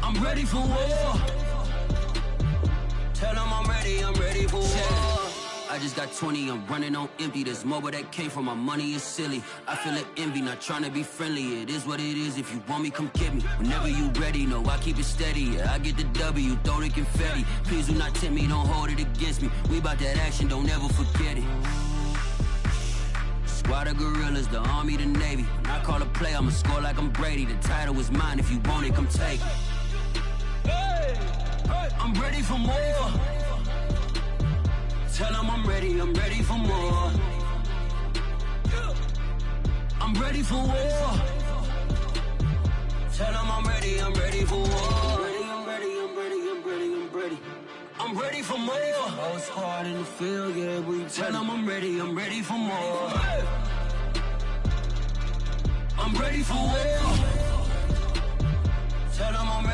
I'm ready for war. Tell them I'm ready for war. I just got 20, I'm running on empty. This mobile that came from my money is silly. I feel it envy, not trying to be friendly. It is what it is, if you want me, come get me. Whenever you ready, no, I keep it steady. Yeah, I get the W, throw the confetti. Please do not tempt me, don't hold it against me. We bout that action, don't ever forget it. Squad of gorillas, the army, the navy. When I call a play, I'ma score like I'm Brady. The title is mine, if you want it, come take it. I'm ready for more. Tell them I'm ready for more. I'm ready for war. Tell them I'm ready for war. I'm ready for more. Whole squad in the field, yeah, we tell them I'm ready for more. I'm ready for war. Tell them I'm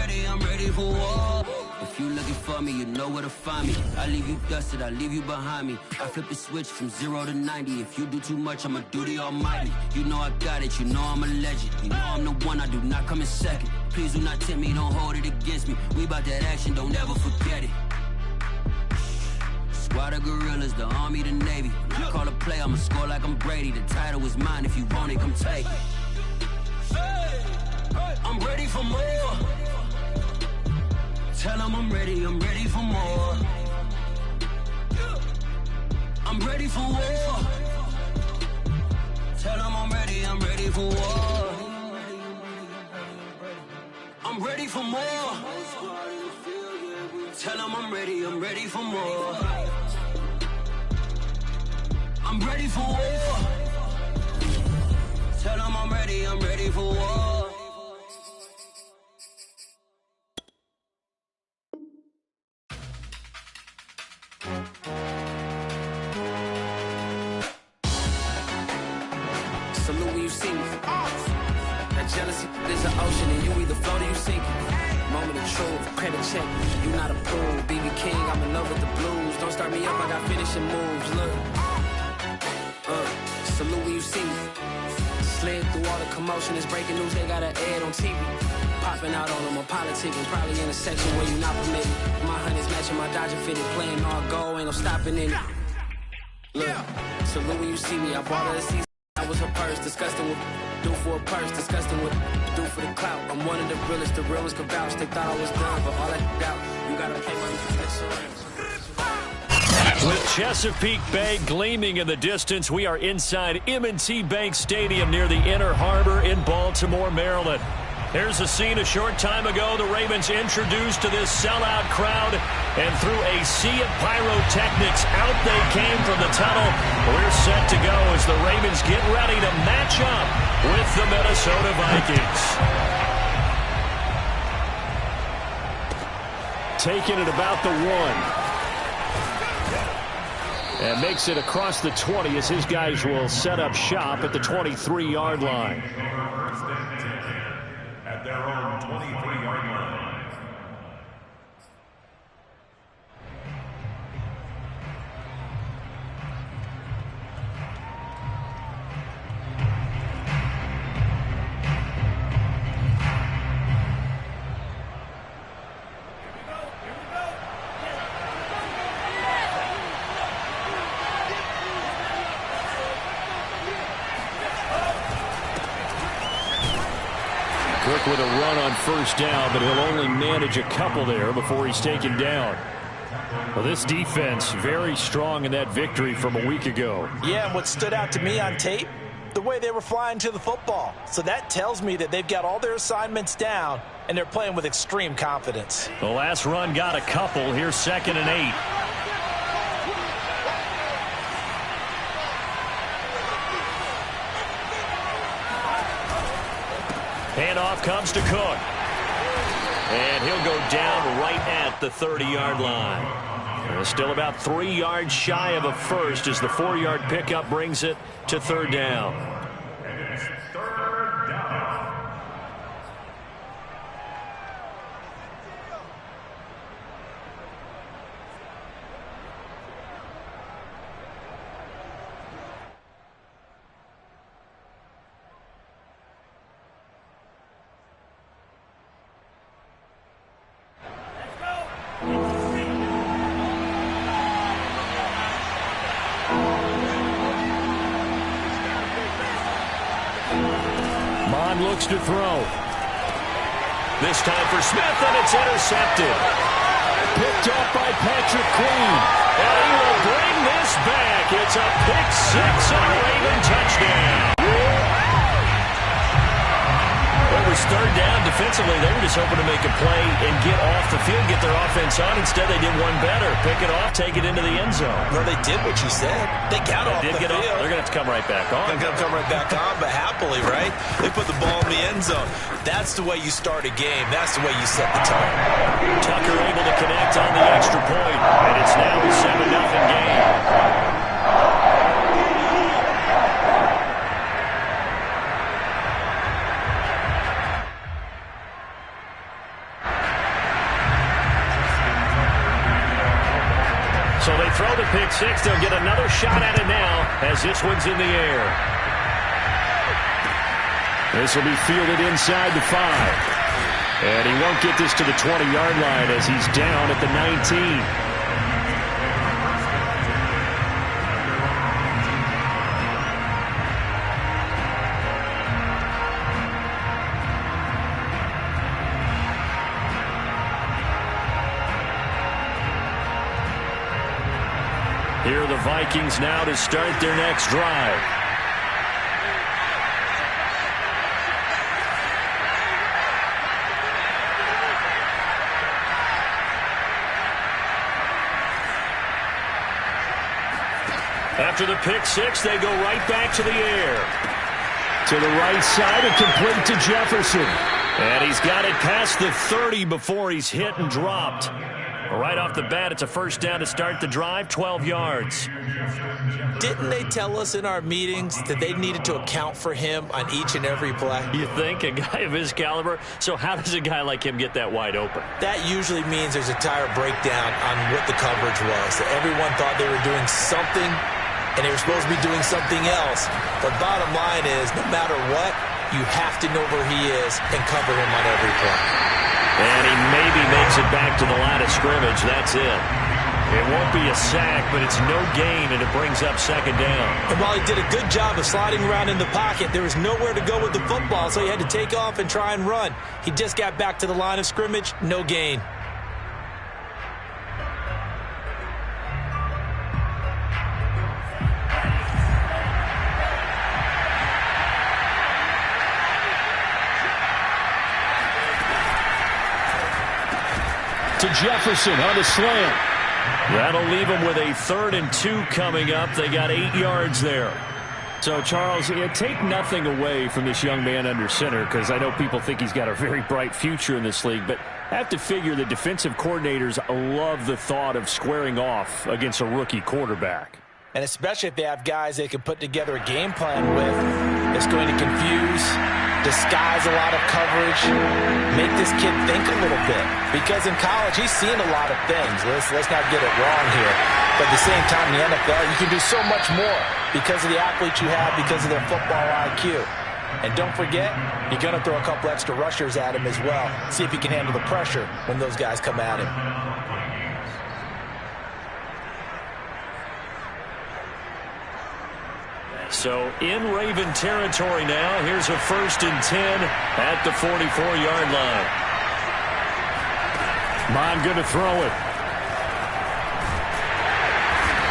ready for war. If you looking for me, you know where to find me. I leave you dusted, I leave you behind me. I flip the switch from 0 to 90. If you do too much, I'ma do the almighty. You know I got it, you know I'm a legend. You know I'm the one, I do not come in second. Please do not tempt me, don't hold it against me. We bout that action, don't ever forget it. Squad of gorillas, the army, the navy. When I call a play, I'ma score like I'm Brady. The title is mine, if you want it, come take it. I'm ready for more. Tell them I'm ready for more. I'm ready for war. Tell them I'm ready for war. I'm ready for more. Tell them I'm ready for more. I'm ready for war. Tell them I'm ready for war. Salute when you see me. That jealousy is an ocean and you either float or you sink it. Moment of truth, credit check, you not approved. BB King, I'm in love with the blues. Don't start me up, I got finishing moves. Look, salute when you see me. Slid through all the commotion, it's breaking news, they got an ad on TV. Popping out on them, I'm politicking, probably in a section where you not permitted. My honey's matching my Dodger fitted, playing all go, ain't no stopping in it. Look, salute when you see me, I bought her a season. I was her purse, disgusting with do for a purse, disgusting with do for the clout. I'm one of the realest could vouch. They thought I was done, but all that doubt, you gotta pay my next. With Chesapeake Bay gleaming in the distance, we are inside M&T Bank Stadium near the Inner Harbor in Baltimore, Maryland. Here's a scene a short time ago. The Ravens introduced to this sellout crowd, and through a sea of pyrotechnics, out they came from the tunnel. We're set to go as the Ravens get ready to match up with the Minnesota Vikings. Taking it about the 1. And makes it across the 20 as his guys will set up shop at the 23-yard line. At their own 23-yard line. Cook with a run on first down, but he'll only manage a couple there before he's taken down. Well, this defense very strong in that victory from a week ago. Yeah, and what stood out to me on tape, the way they were flying to the football. So that tells me that they've got all their assignments down, and they're playing with extreme confidence. The last run got a couple. Here's 2nd and 8. Handoff comes to Cook. And he'll go down right at the 30-yard line. Still about 3 yards shy of a first as the 4-yard pickup brings it to 3rd down. And it's 3rd down. looks to throw. This time for Smith, and it's intercepted. Picked up by Patrick Queen. And he will bring this back. It's a pick six and a Raven touchdown. It was third down. Defensively, they were just hoping to make a play and get off the field, get their offense on. Instead, they did one better. Pick it off, take it into the end zone. Well, they did what you said. They got off the field. They're going to have to come right back on. They're going to come right back on, but happily, right? They put the ball in the end zone. That's the way you start a game. That's the way you set the tone. Tucker able to connect on the extra point, and it's now a 7-0 game. So they throw the pick six. They'll get another shot at it now as this one's in the air. This will be fielded inside the 5. And he won't get this to the 20-yard line as he's down at the 19. Here are the Vikings now to start their next drive. After the pick six, they go right back to the air. To the right side and complete to Jefferson. And he's got it past the 30 before he's hit and dropped. Right off the bat, it's a first down to start the drive, 12 yards. Didn't they tell us in our meetings that they needed to account for him on each and every play? You think? A guy of his caliber? So how does a guy like him get that wide open? That usually means there's a entire breakdown on what the coverage was. That everyone thought they were doing something, and they were supposed to be doing something else. But bottom line is, no matter what, you have to know where he is and cover him on every play. And he maybe makes it back to the line of scrimmage. That's it. It won't be a sack, but it's no gain, and it brings up second down. And while he did a good job of sliding around in the pocket, there was nowhere to go with the football, so he had to take off and try and run. He just got back to the line of scrimmage, no gain. To Jefferson on the slant. That'll leave him with a 3rd and 2 coming up. They got 8 yards there. So, Charles, take nothing away from this young man under center, because I know people think he's got a very bright future in this league, but I have to figure the defensive coordinators love the thought of squaring off against a rookie quarterback. And especially if they have guys they can put together a game plan with that's going to confuse, disguise a lot of coverage, make this kid think a little bit. Because in college, he's seen a lot of things. Let's not get it wrong here. But at the same time, in the NFL, you can do so much more because of the athletes you have, because of their football IQ. And don't forget, you're going to throw a couple extra rushers at him as well. See if he can handle the pressure when those guys come at him. So in Raven territory now. Here's a 1st and 10 at the 44-yard line. Mond going to throw it.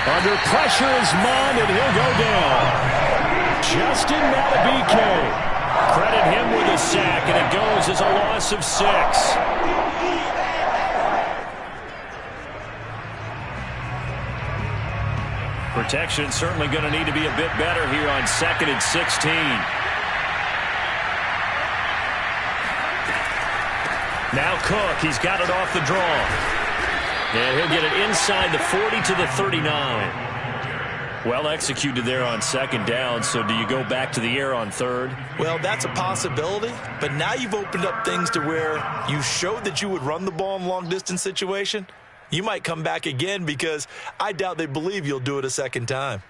Under pressure is Mond, and he'll go down. Justin Matabike. Credit him with a sack, and it goes as a loss of 6. Protection certainly going to need to be a bit better here on 2nd and 16. Now Cook, he's got it off the draw. And he'll get it inside the 40 to the 39. Well executed there on 2nd down, so do you go back to the air on 3rd? Well, that's a possibility, but now you've opened up things to where you showed that you would run the ball in a long-distance situation. You might come back again because I doubt they believe you'll do it a second time.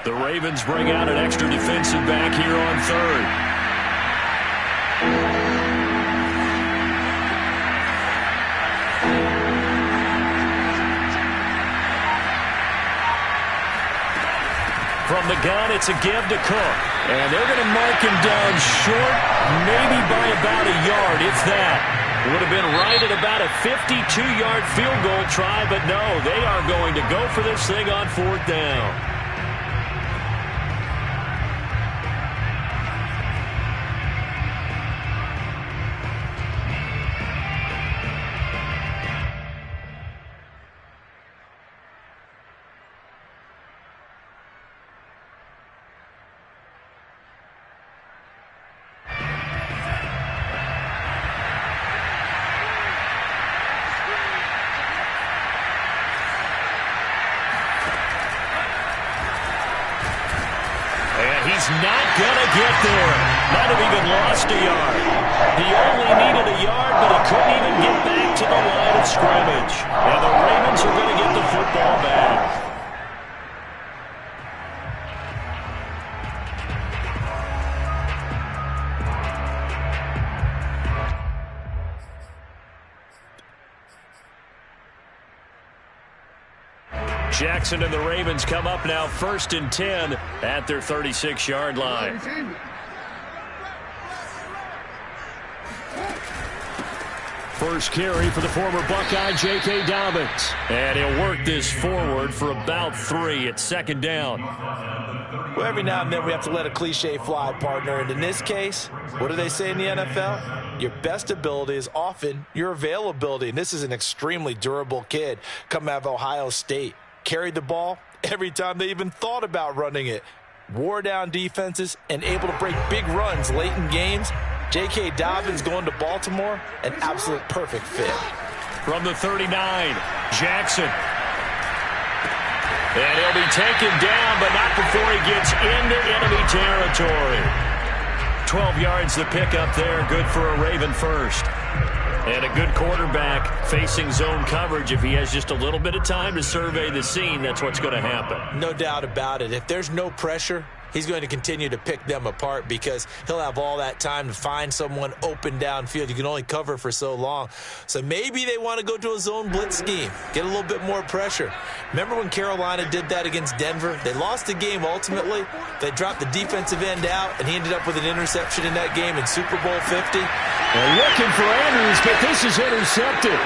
The Ravens bring out an extra defensive back here on 3rd. From the gun, it's a give to Cook. And they're going to mark him down short, maybe by about a yard, if that. Would have been right at about a 52-yard field goal try, but no, they are going to go for this thing on 4th down. He's not going to get there. Might have even lost a yard. He only needed a yard, but he couldn't even get back to the line of scrimmage. And the Ravens are going to get the football back. Jackson and the Ravens come up now 1st and 10 at their 36-yard line. First carry for the former Buckeye, J.K. Dobbins. And he'll work this forward for about 3 at 2nd down. Well, every now and then we have to let a cliche fly, partner. And in this case, what do they say in the NFL? Your best ability is often your availability. And this is an extremely durable kid coming out of Ohio State. Carried the ball every time they even thought about running it. Wore down defenses and able to break big runs late in games. J.K. Dobbins going to Baltimore, an absolute perfect fit. From the 39, Jackson. And he'll be taken down, but not before he gets into enemy territory. 12 yards the pickup there, good for a Raven first. And a good quarterback facing zone coverage. If he has just a little bit of time to survey the scene, that's what's going to happen. No doubt about it. If there's no pressure, he's going to continue to pick them apart because he'll have all that time to find someone open downfield. You can only cover for so long. So maybe they want to go to a zone blitz scheme, get a little bit more pressure. Remember when Carolina did that against Denver? They lost the game ultimately. They dropped the defensive end out, and he ended up with an interception in that game in Super Bowl 50. They're looking for Andrews, but this is intercepted.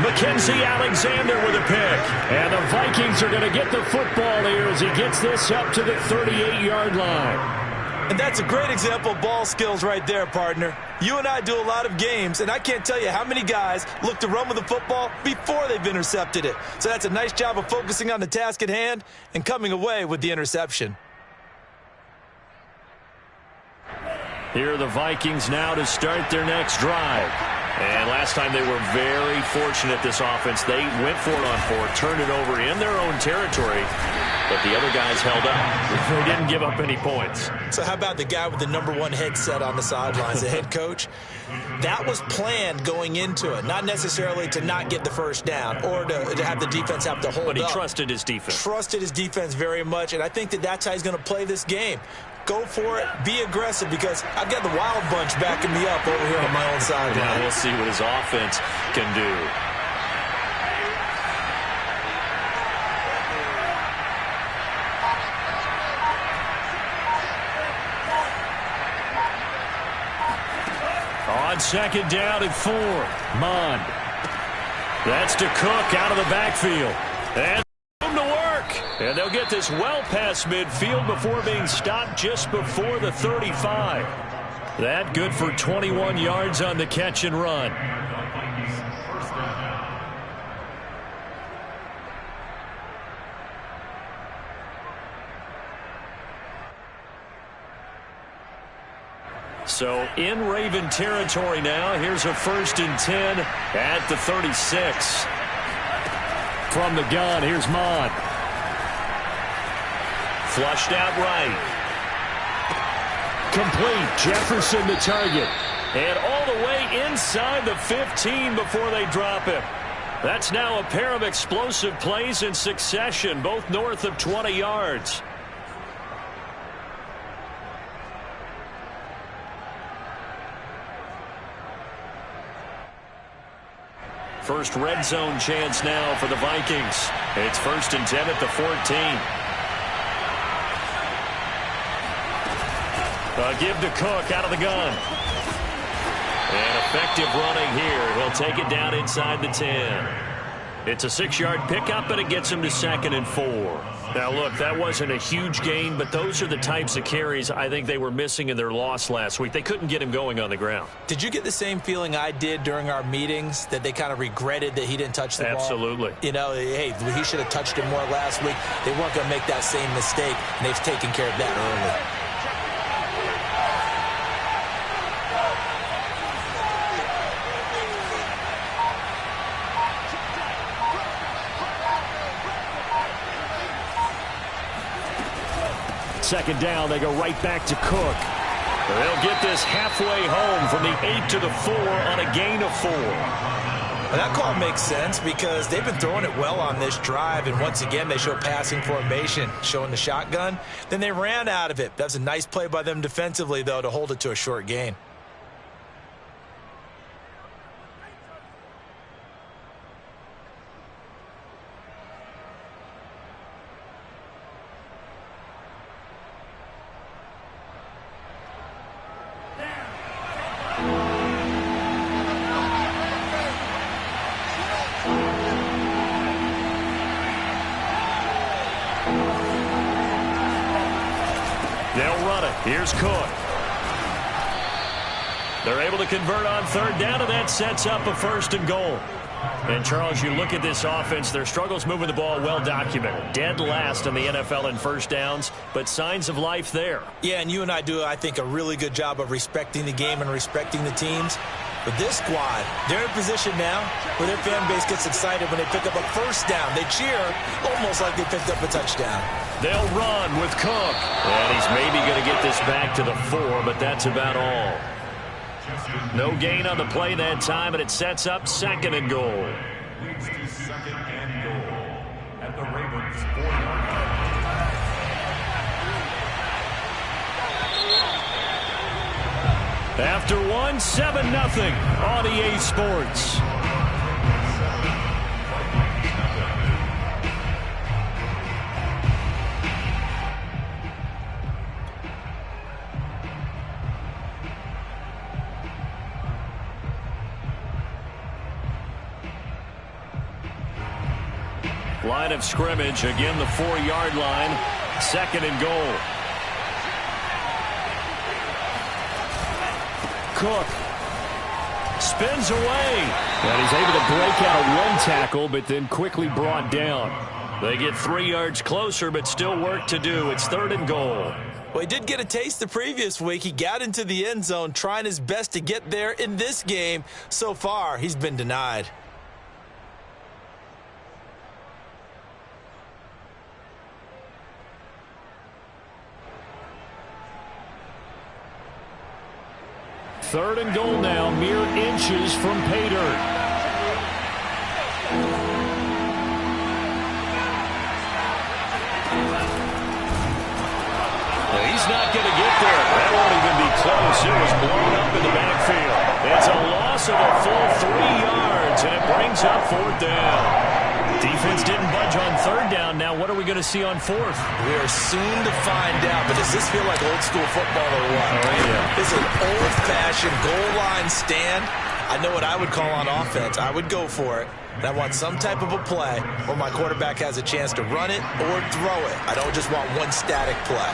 Mackenzie Alexander with a pick. And the Vikings are going to get the football here as he gets this up to the 38-yard line. And that's a great example of ball skills right there, partner. You and I do a lot of games, and I can't tell you how many guys look to run with the football before they've intercepted it. So that's a nice job of focusing on the task at hand and coming away with the interception. Here are the Vikings now to start their next drive. And last time they were very fortunate, this offense. They went for it on 4, turned it over in their own territory, but the other guys held up. They didn't give up any points. So how about the guy with the #1 headset on the sidelines, the head coach? That was planned going into it, not necessarily to not get the first down or to have the defense have to hold up. But he trusted his defense. Trusted his defense very much, and I think that's how he's going to play this game. Go for it. Be aggressive because I've got the Wild Bunch backing me up over here on my own sideline. Yeah, we'll see what his offense can do. On 2nd down and 4, Mond. That's to Cook out of the backfield. And room to work. And they'll get this well past midfield before being stopped just before the 35. That good for 21 yards on the catch and run. So in Raven territory now. Here's a 1st and 10 at the 36. From the gun, here's Mond. Flushed out right. Complete. Jefferson the target. And all the way inside the 15 before they drop him. That's now a pair of explosive plays in succession, both north of 20 yards. First red zone chance now for the Vikings. It's 1st and 10 at the 14. Give to Cook out of the gun. And effective running here. He'll take it down inside the 10. It's a 6-yard pickup, and it gets him to 2nd and 4. Now, look, that wasn't a huge gain, but those are the types of carries I think they were missing in their loss last week. They couldn't get him going on the ground. Did you get the same feeling I did during our meetings, that they kind of regretted that he didn't touch the ball? Absolutely. You know, hey, he should have touched it more last week. They weren't going to make that same mistake, and they've taken care of that early. Second down, they go right back to Cook. They'll get this halfway home from the 8 to the 4 on a gain of 4. Well, that call makes sense because they've been throwing it well on this drive, and once again they show passing formation, showing the shotgun. Then they ran out of it. That's a nice play by them defensively, though, to hold it to a short gain. They'll run it. Here's Cook. They're able to convert on 3rd down, and that sets up a 1st and goal. And, Charles, you look at this offense, their struggles moving the ball well documented. Dead last in the NFL in 1st downs, but signs of life there. Yeah, and you and I do, I think, a really good job of respecting the game and respecting the teams. But this squad, they're in position now where their fan base gets excited when they pick up a 1st down. They cheer almost like they picked up a touchdown. They'll run with Cook. And he's maybe going to get this back to the 4, but that's about all. No gain on the play that time, and it sets up 2nd and goal. Leads to 2nd and goal at the Ravens 4-yard line. After 1, 7-0 on EA Sports. Line of scrimmage, again the 4-yard line, 2nd and goal. Cook spins away, and he's able to break out of one tackle, but then quickly brought down. They get 3 yards closer, but still work to do. It's 3rd and goal. Well, he did get a taste the previous week. He got into the end zone, trying his best to get there in this game. So far, he's been denied. Third and goal now, mere inches from pay dirt. He's not going to get there. That won't even be close. It was blown up in the backfield. It's a loss of a full 3 yards, and it brings up 4th down. Defense didn't budge on 3rd down. Now what are we going to see on 4th? We are soon to find out, but does this feel like old school football or what? Oh, yeah. This is an old-fashioned goal line stand. I know what I would call on offense. I would go for it. And I want some type of a play where my quarterback has a chance to run it or throw it. I don't just want one static play.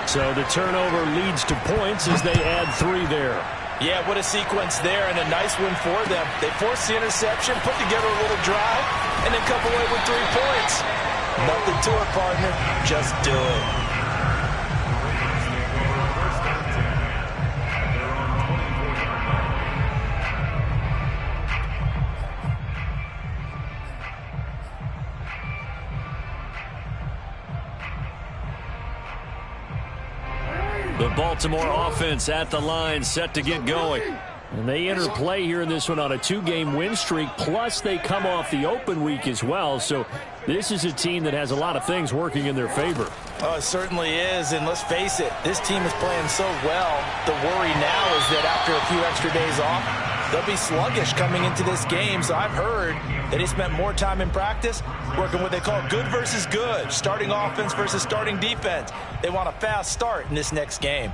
So the turnover leads to points as they add 3 there. Yeah, what a sequence there, and a nice win for them. They forced the interception, put together a little drive, and then come away with 3 points. Nothing to it, partner. Just do it. The Baltimore offense at the line, set to get going. And they enter play here in this one on a 2-game win streak, plus they come off the open week as well. So this is a team that has a lot of things working in their favor. Oh, it certainly is, and let's face it, this team is playing so well. The worry now is that after a few extra days off, they'll be sluggish coming into this game. So I've heard that they spent more time in practice working what they call good versus good, starting offense versus starting defense. They want a fast start in this next game.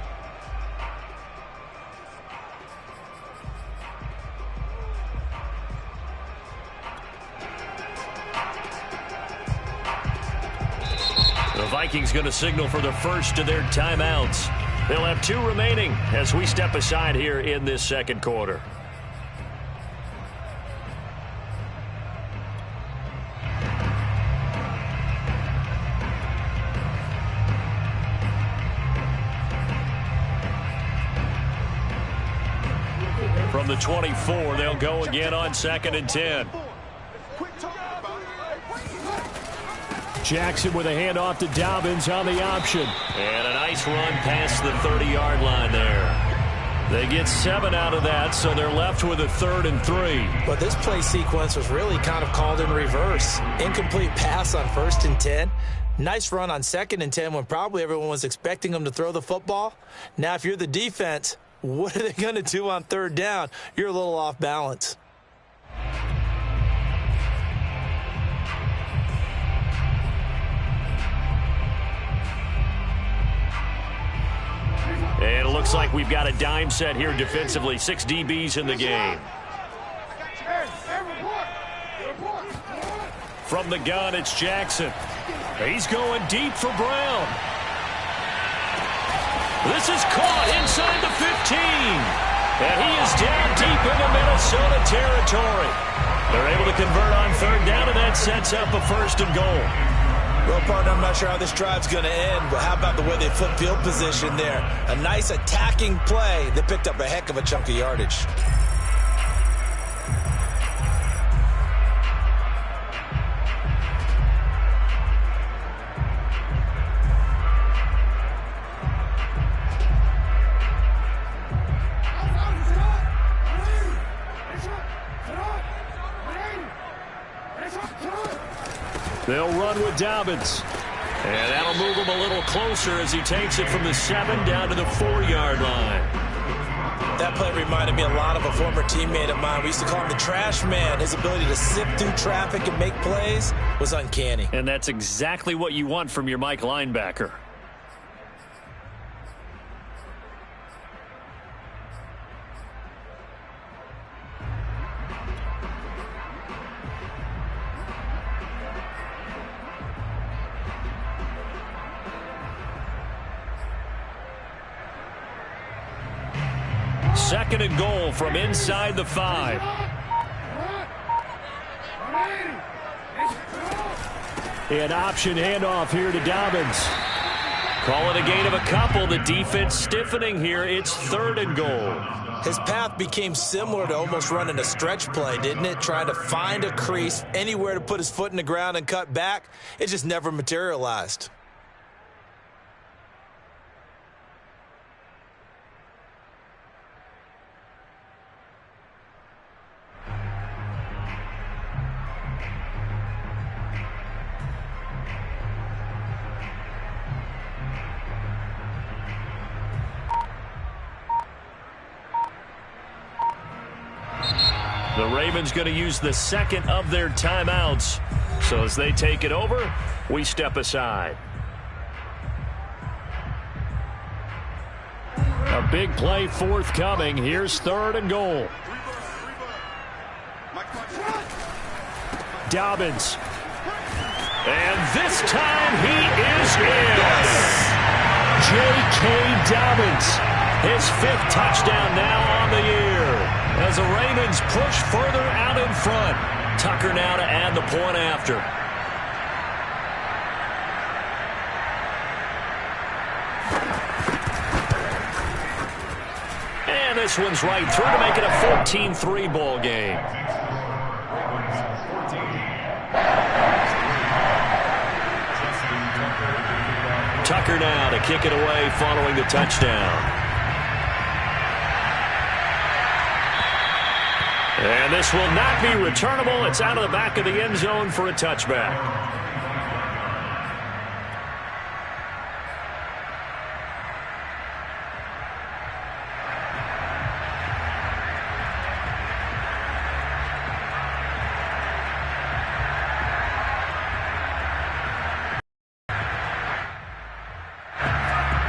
Vikings going to signal for the first of their timeouts. They'll have 2 remaining as we step aside here in this second quarter. From the 24, they'll go again on 2nd and 10. Jackson with a handoff to Dobbins on the option. And a nice run past the 30-yard line there. They get 7 out of that, so they're left with a 3rd and 3. But this play sequence was really kind of called in reverse. Incomplete pass on 1st and 10. Nice run on 2nd and 10 when probably everyone was expecting them to throw the football. Now, if you're the defense, what are they going to do on 3rd down? You're a little off balance. And it looks like we've got a dime set here defensively. 6 DBs in the game. From the gun, it's Jackson. He's going deep for Brown. This is caught inside the 15. And he is down deep into Minnesota territory. They're able to convert on 3rd down, and that sets up a 1st and goal. Well, partner, I'm not sure how this drive's going to end, but how about the way they flip field position there? A nice attacking play that picked up a heck of a chunk of yardage. They'll run with Dobbins. And that'll move him a little closer as he takes it from the 7 down to the 4-yard line. That play reminded me a lot of a former teammate of mine. We used to call him the trash man. His ability to sift through traffic and make plays was uncanny. And that's exactly what you want from your Mike linebacker. Second and goal from inside the 5. An option handoff here to Dobbins. Call it a gain of a couple. The defense stiffening here. It's 3rd and goal. His path became similar to almost running a stretch play, didn't it? Trying to find a crease, anywhere to put his foot in the ground and cut back. It just never materialized. The Ravens going to use the 2nd of their timeouts. So as they take it over, we step aside. A big play forthcoming. Here's 3rd and goal. Dobbins. And this time he is in. J.K. Dobbins. His 5th touchdown now on the year. As the Ravens push further out in front. Tucker now to add the point after. And this one's right through to make it a 14-3 ball game. Tucker now to kick it away following the touchdown. And this will not be returnable. It's out of the back of the end zone for a touchback.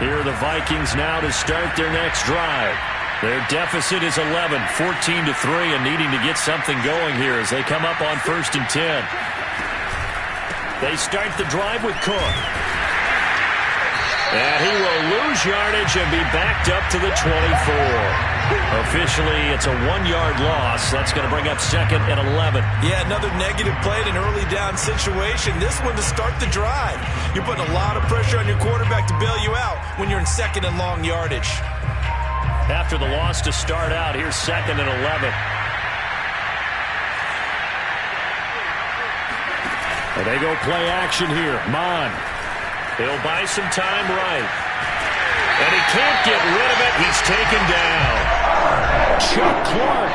Here are the Vikings now to start their next drive. Their deficit is 11, 14-3, and needing to get something going here as they come up on 1st and 10. They start the drive with Cook. And he will lose yardage and be backed up to the 24. Officially, it's a 1-yard loss. That's going to bring up 2nd and 11. Yeah, another negative play in an early down situation. This one to start the drive. You're putting a lot of pressure on your quarterback to bail you out when you're in 2nd and long yardage. After the loss to start out, here's 2nd and 11. And they go play action here. Mon. He'll buy some time right. And he can't get rid of it. He's taken down. Chuck Clark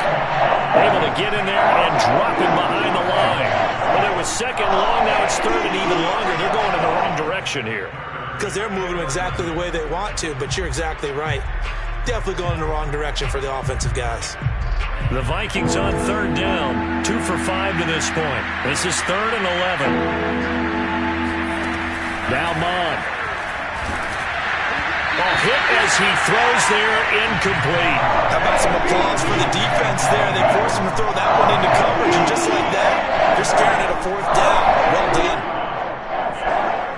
able to get in there and drop him behind the line. Well, there was 2nd long. Now it's 3rd and even longer. They're going in the wrong direction here. Because they're moving exactly the way they want to, but you're exactly right. Definitely going in the wrong direction for the offensive guys. The Vikings on 3rd down. 2 for 5 to this point. This is 3rd and 11. Now Mon. Ball hit as he throws there, incomplete. How about some applause for the defense there? They forced him to throw that one into coverage, and just like that, they're staring at a 4th down. Well done.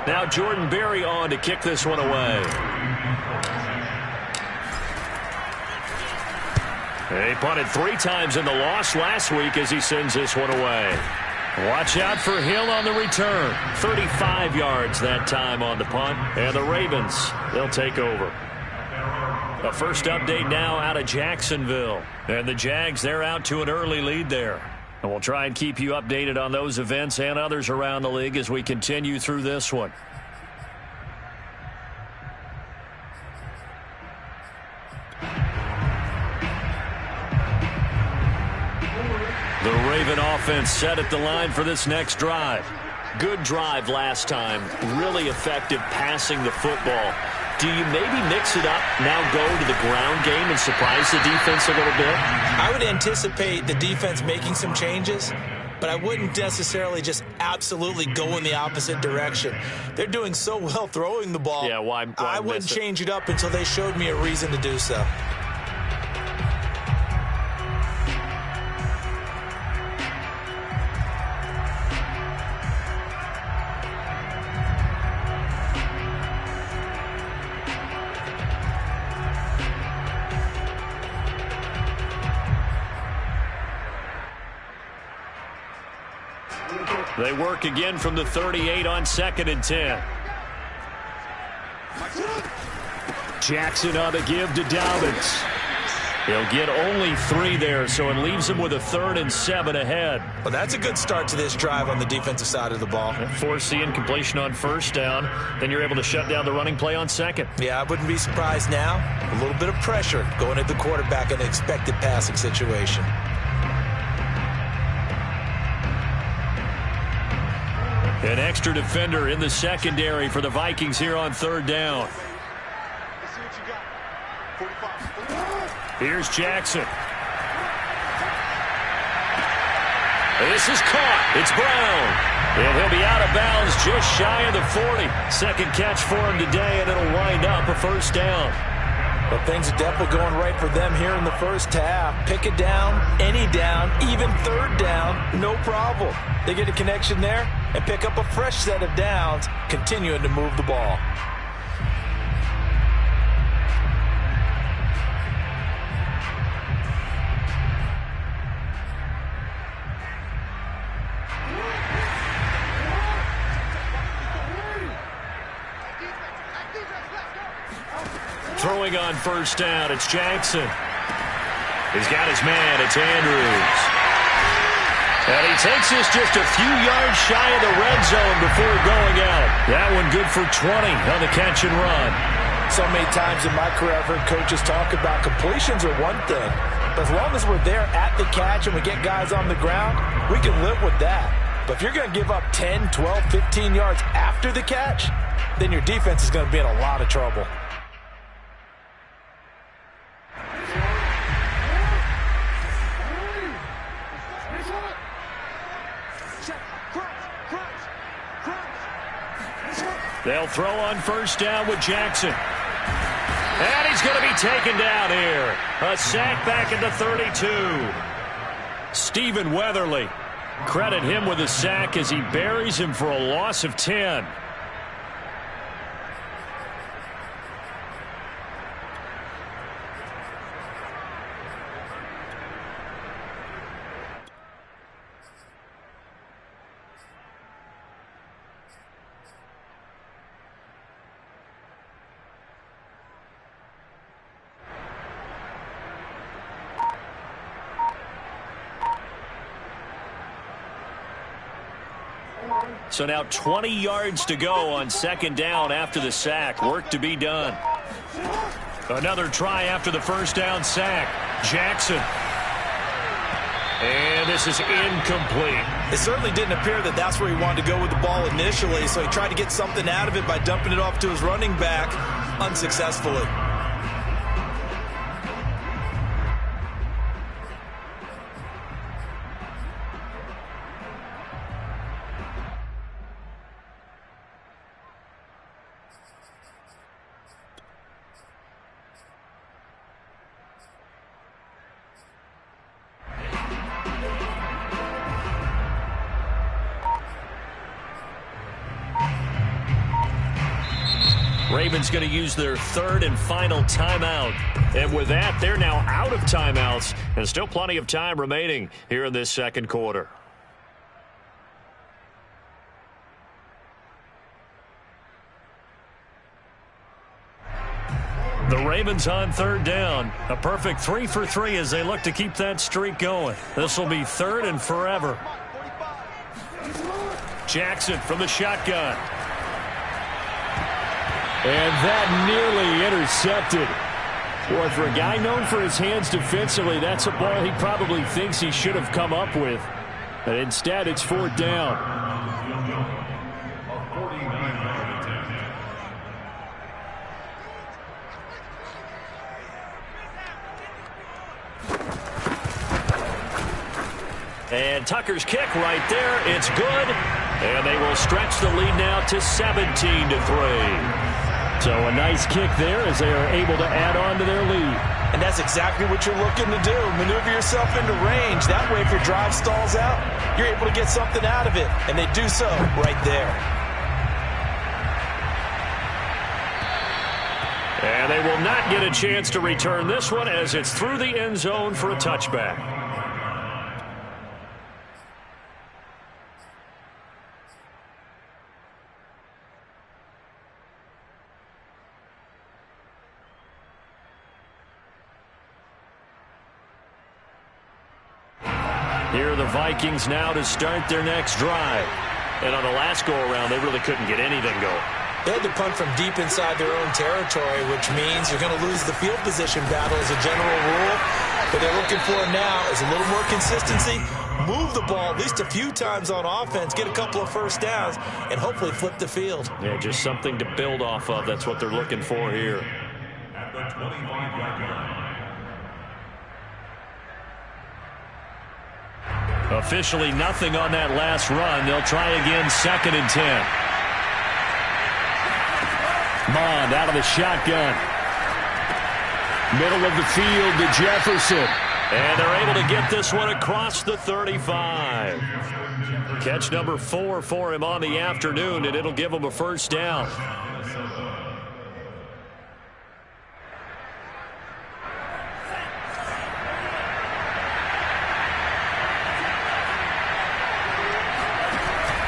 Now Jordan Berry on to kick this one away. He punted 3 times in the loss last week as he sends this one away. Watch out for Hill on the return. 35 yards that time on the punt. And the Ravens, they'll take over. A first update now out of Jacksonville. And the Jags, they're out to an early lead there. And we'll try and keep you updated on those events and others around the league as we continue through this one. The Raven offense set at the line for this next drive. Good drive last time. Really effective passing the football. Do you maybe mix it up, now go to the ground game and surprise the defense a little bit? I would anticipate the defense making some changes, but I wouldn't necessarily just absolutely go in the opposite direction. They're doing so well throwing the ball. Yeah, why I wouldn't change it up until they showed me a reason to do so. They work again from the 38 on 2nd and 10. Jackson on the give to Dobbins. He'll get only 3 there, so it leaves him with a 3rd and 7 ahead. Well, that's a good start to this drive on the defensive side of the ball. Force the incompletion on 1st down. Then you're able to shut down the running play on 2nd. Yeah, I wouldn't be surprised now. A little bit of pressure going at the quarterback in an expected passing situation. An extra defender in the secondary for the Vikings here on 3rd down. Here's Jackson. This is caught. It's Brown. And he'll be out of bounds just shy of the 40. 2nd catch for him today, and it'll wind up a 1st down. Well, things are definitely going right for them here in the first half. Pick it down, any down, even 3rd down, no problem. They get a connection there and pick up a fresh set of downs, continuing to move the ball. Throwing on 1st down, it's Jackson. He's got his man, it's Andrews. And he takes this just a few yards shy of the red zone before going out. That one good for 20 on the catch and run. So many times in my career, I've heard coaches talk about completions are one thing. But as long as we're there at the catch and we get guys on the ground, we can live with that. But if you're going to give up 10, 12, 15 yards after the catch, then your defense is going to be in a lot of trouble. They'll throw on 1st down with Jackson. And he's going to be taken down here. A sack back at the 32. Stephen Weatherly. Credit him with a sack as he buries him for a loss of 10. So now 20 yards to go on second down after the sack. Work to be done. Another try after the first down sack. Jackson. And this is incomplete. It certainly didn't appear that that's where he wanted to go with the ball initially, so he tried to get something out of it by dumping it off to his running back unsuccessfully. Ravens going to use their third and final timeout. And with that, they're now out of timeouts. And still plenty of time remaining here in this second quarter. The Ravens on third down. A perfect 3 for 3 as they look to keep that streak going. This will be third and forever. Jackson from the shotgun. And that nearly intercepted. Boy, for a guy known for his hands defensively, that's a ball he probably thinks he should have come up with. But instead, it's fourth down. And Tucker's kick right there. It's good. And they will stretch the lead now to 17-3. So a nice kick there as they are able to add on to their lead. And that's exactly what you're looking to do. Maneuver yourself into range. That way, if your drive stalls out, you're able to get something out of it. And they do so right there. And they will not get a chance to return this one as it's through the end zone for a touchback. Here are the Vikings now to start their next drive. And on the last go-around, they really couldn't get anything going. They had to punt from deep inside their own territory, which means you're going to lose the field position battle as a general rule. What they're looking for now is a little more consistency, move the ball at least a few times on offense, get a couple of first downs, and hopefully flip the field. Yeah, just something to build off of. That's what they're looking for here. At the 25-yard line. Officially nothing on that last run. They'll try again, 2nd and 10. Mond out of the shotgun. Middle of the field to Jefferson. And they're able to get this one across the 35. Catch number 4 for him on the afternoon, and it'll give him a first down.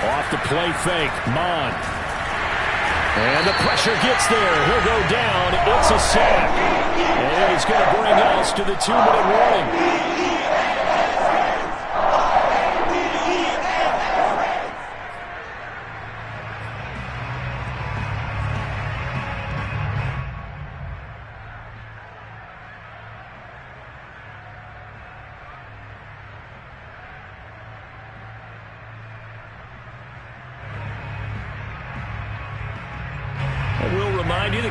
Off the play fake, Mond. And the pressure gets there. He'll go down. It's a sack. And it's going to bring us to the 2-minute warning.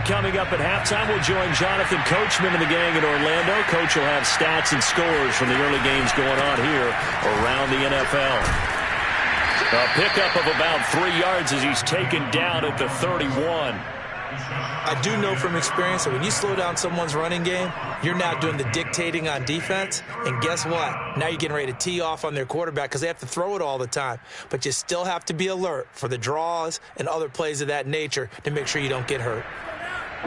Coming up at halftime, we'll join Jonathan Coachman and the gang in Orlando. Coach will have stats and scores from the early games going on here around the NFL. A pickup of about 3 yards as he's taken down at the 31. I do know from experience that when you slow down someone's running game, you're now doing the dictating on defense. And guess what? Now you're getting ready to tee off on their quarterback because they have to throw it all the time. But you still have to be alert for the draws and other plays of that nature to make sure you don't get hurt. Now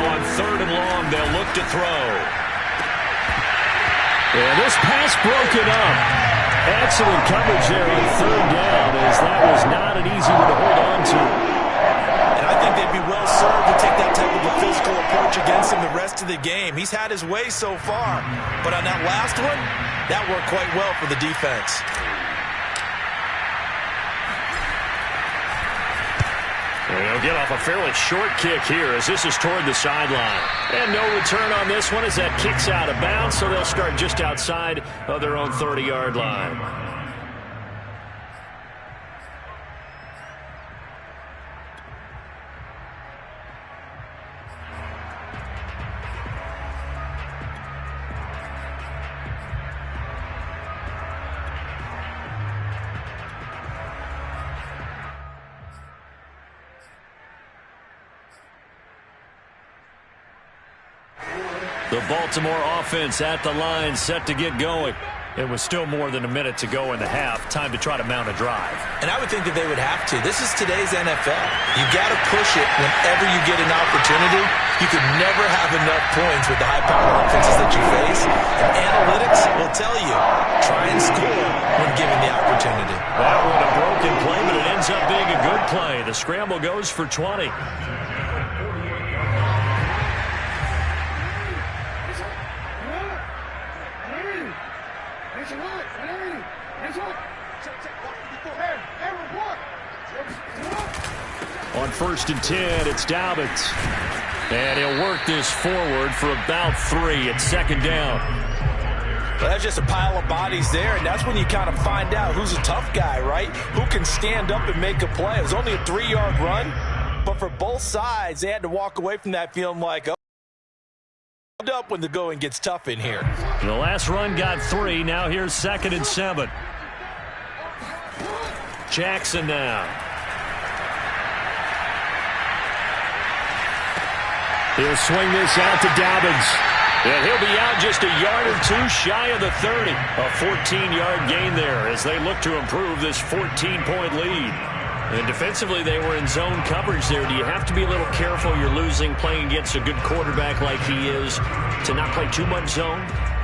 on 3rd and long, they'll look to throw. And this pass broken up. Excellent coverage there on 3rd down, as that was not an easy one to hold on to. And I think they he'd be well served to take that type of a physical approach against him the rest of the game. He's had his way so far, but on that last one, that worked quite well for the defense. He'll get off a fairly short kick here as this is toward the sideline. And no return on this one as that kick's out of bounds, so they'll start just outside of their own 30-yard line. The Baltimore offense at the line, set to get going. It was still more than a minute to go in the half. Time to try to mount a drive. And I would think that they would have to. This is today's NFL. You got to push it whenever you get an opportunity. You could never have enough points with the high-powered offenses that you face. And analytics will tell you, try and score when given the opportunity. That one a broken play, but it ends up being a good play. The scramble goes for 20. On 1st and 10, it's Dobbins. And he'll work this forward for about 3. It's 2nd down. Well, that's just a pile of bodies there, and that's when you kind of find out who's a tough guy, right? Who can stand up and make a play. It was only a 3-yard run, but for both sides, they had to walk away from that feeling like, oh, up when the going gets tough in here. The last run got 3. Now here's 2nd and 7. Jackson now. He'll swing this out to Dobbins. And he'll be out just a yard or 2 shy of the 30. A 14-yard gain there as they look to improve this 14-point lead. And defensively, they were in zone coverage there. Do you have to be a little careful? You're losing playing against a good quarterback like he is to not play too much zone?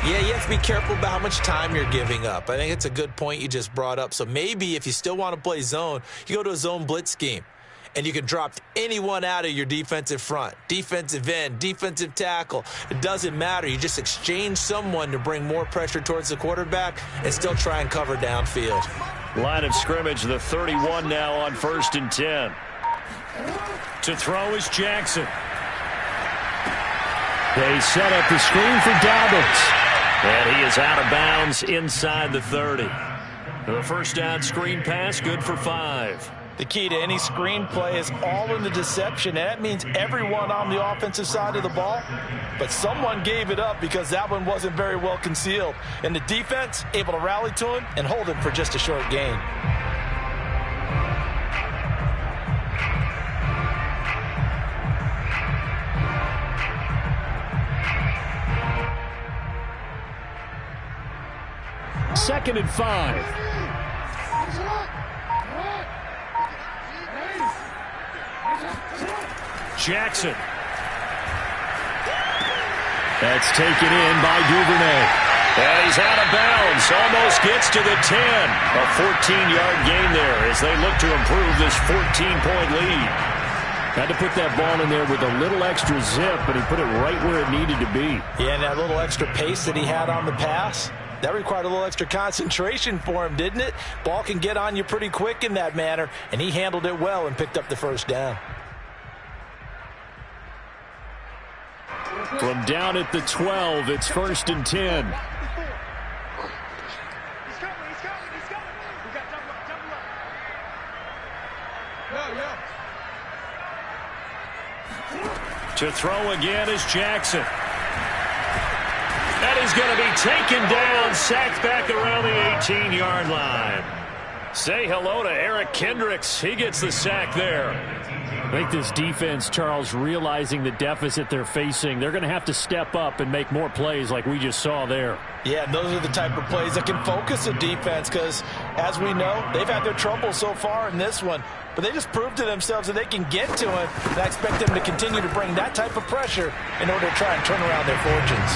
Yeah, you have to be careful about how much time you're giving up. I think it's a good point you just brought up. So maybe if you still want to play zone, you go to a zone blitz scheme. And you can drop anyone out of your defensive front, defensive end, defensive tackle. It doesn't matter. You just exchange someone to bring more pressure towards the quarterback and still try and cover downfield. Line of scrimmage, the 31 now on 1st and 10. To throw is Jackson. They set up the screen for Dobbins. And he is out of bounds inside the 30. The first down screen pass, good for 5. The key to any screen play is all in the deception. And that means everyone on the offensive side of the ball. But someone gave it up because that one wasn't very well concealed. And the defense able to rally to him and hold him for just a short gain. Second and 5. Jackson. That's taken in by Duvernay. And he's out of bounds. Almost gets to the 10. A 14-yard gain there as they look to improve this 14-point lead. Had to put that ball in there with a little extra zip, but he put it right where it needed to be. Yeah, and that little extra pace that he had on the pass, that required a little extra concentration for him, didn't it? Ball can get on you pretty quick in that manner, and he handled it well and picked up the first down. From down at the 12, it's 1st and 10. To throw again is Jackson. That is going to be taken down, sacked back around the 18-yard line. Say hello to Eric Kendricks. He gets the sack there. I think this defense, Charles, realizing the deficit they're facing, they're going to have to step up and make more plays like we just saw there. Yeah, and those are the type of plays that can focus a defense because, as we know, they've had their trouble so far in this one. But they just proved to themselves that they can get to him, and I expect them to continue to bring that type of pressure in order to try and turn around their fortunes.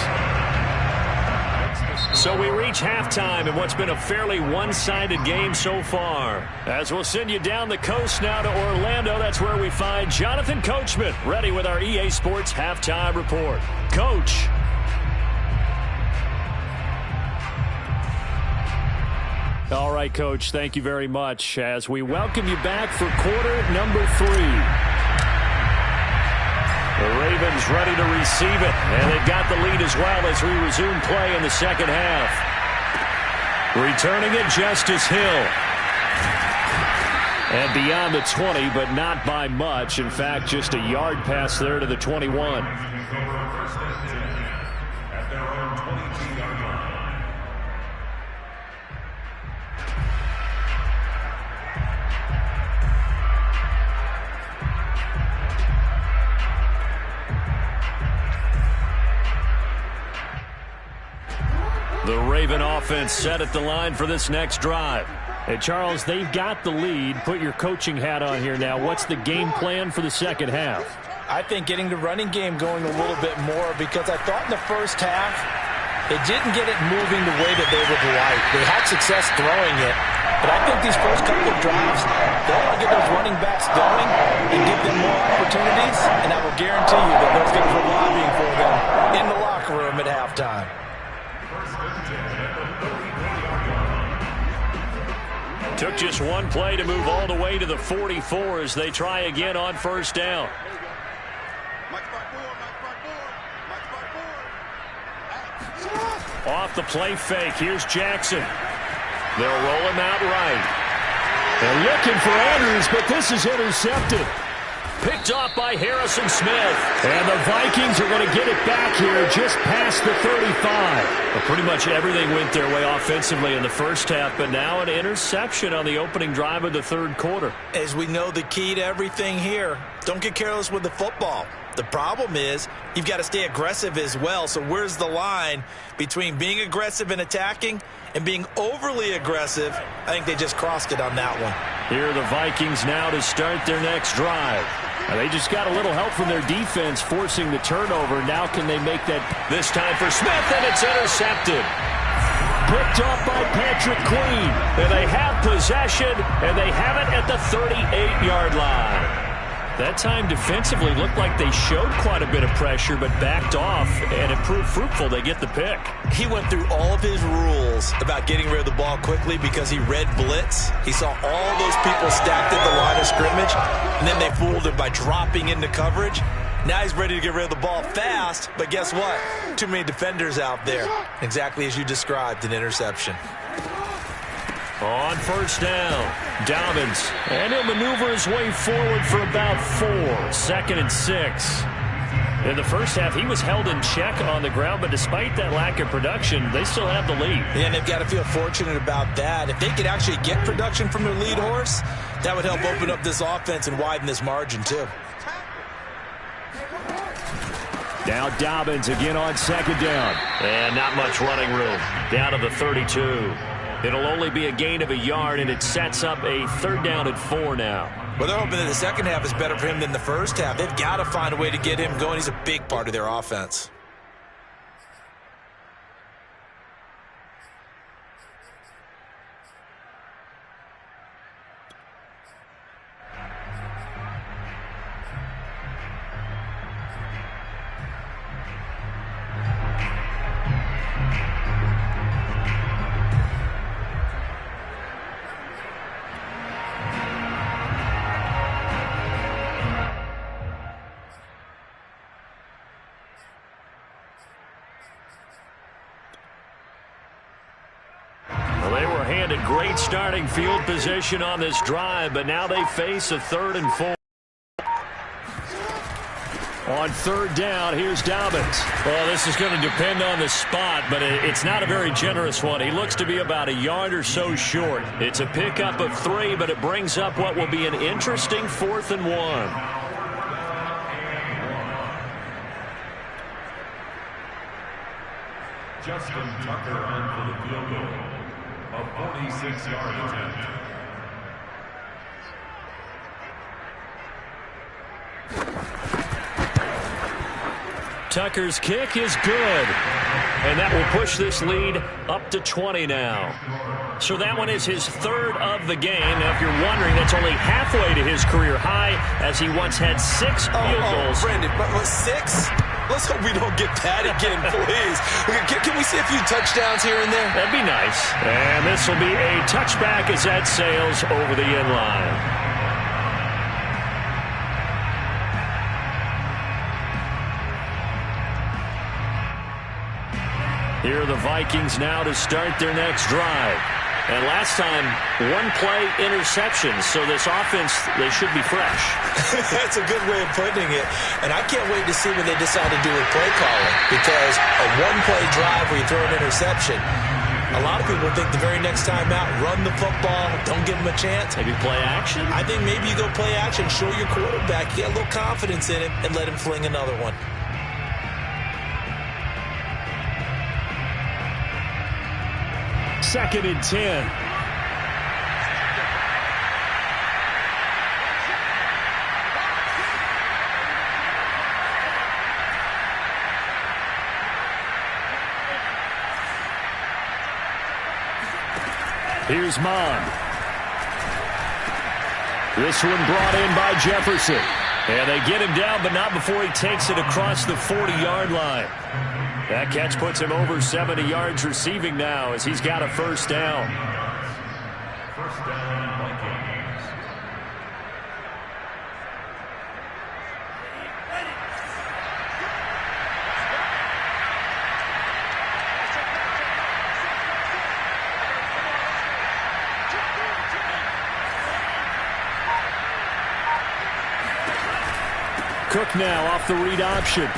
So we reach halftime in what's been a fairly one-sided game so far. As we'll send you down the coast now to Orlando, that's where we find Jonathan Coachman ready with our EA Sports Halftime Report. Coach. All right, Coach, thank you very much as we welcome you back for quarter number 3. The Ravens ready to receive it, and they've got the lead as well as we resume play in the second half. Returning it, Justice Hill. And beyond the 20, but not by much. In fact, just a yard pass there to the 21. At their own 22-yard line. The Raven offense set at the line for this next drive. Hey, Charles, they've got the lead. Put your coaching hat on here now. What's the game plan for the second half? I think getting the running game going a little bit more because I thought in the first half they didn't get it moving the way that they would like. They had success throwing it, but I think these first couple of drives, they want to get those running backs going and give them more opportunities, and I will guarantee you that those guys were lobbying for them in the locker room at halftime. Took just one play to move all the way to the 44 as they try again on first down. Off the play fake, here's Jackson. They'll roll him out right. They're looking for Andrews, but this is intercepted. Picked off by Harrison Smith. And the Vikings are going to get it back here just past the 35. Well, pretty much everything went their way offensively in the first half, but now an interception on the opening drive of the third quarter. As we know, the key to everything here, don't get careless with the football. The problem is you've got to stay aggressive as well. So where's the line between being aggressive and attacking and being overly aggressive? I think they just crossed it on that one. Here are the Vikings now to start their next drive. They just got a little help from their defense forcing the turnover. Now can they make that? This time for Smith, and it's intercepted. Picked off by Patrick Queen. And they have possession, and they have it at the 38-yard line. That time defensively looked like they showed quite a bit of pressure but backed off, and it proved fruitful. They get the pick. He went through all of his rules about getting rid of the ball quickly because he read blitz. He saw all those people stacked at the line of scrimmage, and then they fooled him by dropping into coverage. Now he's ready to get rid of the ball fast, but guess what? Too many defenders out there. Exactly as you described, an interception. On first down, Dobbins, and he'll maneuver his way forward for about 4. 2nd and 6. In the first half, he was held in check on the ground, but despite that lack of production, they still have the lead. And they've got to feel fortunate about that. If they could actually get production from their lead horse, that would help open up this offense and widen this margin too. Now Dobbins again on 2nd down. And not much running room. Down to the 32. It'll only be a gain of a yard, and it sets up a 3rd down and 4 now. Well, they're hoping that the second half is better for him than the first half. They've got to find a way to get him going. He's a big part of their offense. Great starting field position on this drive, but now they face a 3rd and 4. On 3rd down, here's Dobbins. Well, this is going to depend on the spot, but it's not a very generous one. He looks to be about a yard or so short. It's a pickup of 3, but it brings up what will be an interesting 4th and 1. Justin Tucker on for the field goal. A 46-yard attempt. Tucker's kick is good. And that will push this lead up to 20 now. So that one is his third of the game. Now, if you're wondering, that's only halfway to his career high, as he once had 6 field goals. Brendan, but 6? Let's hope we don't get that again, please. Can we see a few touchdowns here and there? That'd be nice. And this will be a touchback as that sails over the end line. Here are the Vikings now to start their next drive. And last time, one-play interception. So this offense, they should be fresh. That's a good way of putting it. And I can't wait to see what they decide to do with play calling. Because a one-play drive where you throw an interception, a lot of people think the very next time out, run the football, don't give them a chance. Maybe play action? I think maybe you go play action, show your quarterback, get a little confidence in him, and let him fling another one. Second and 10. Here's Mond. This one brought in by Jefferson. And they get him down, but not before he takes it across the 40-yard line. That catch puts him over 70 yards receiving now as he's got a first down. First down, Vikings. Cook now off the read option.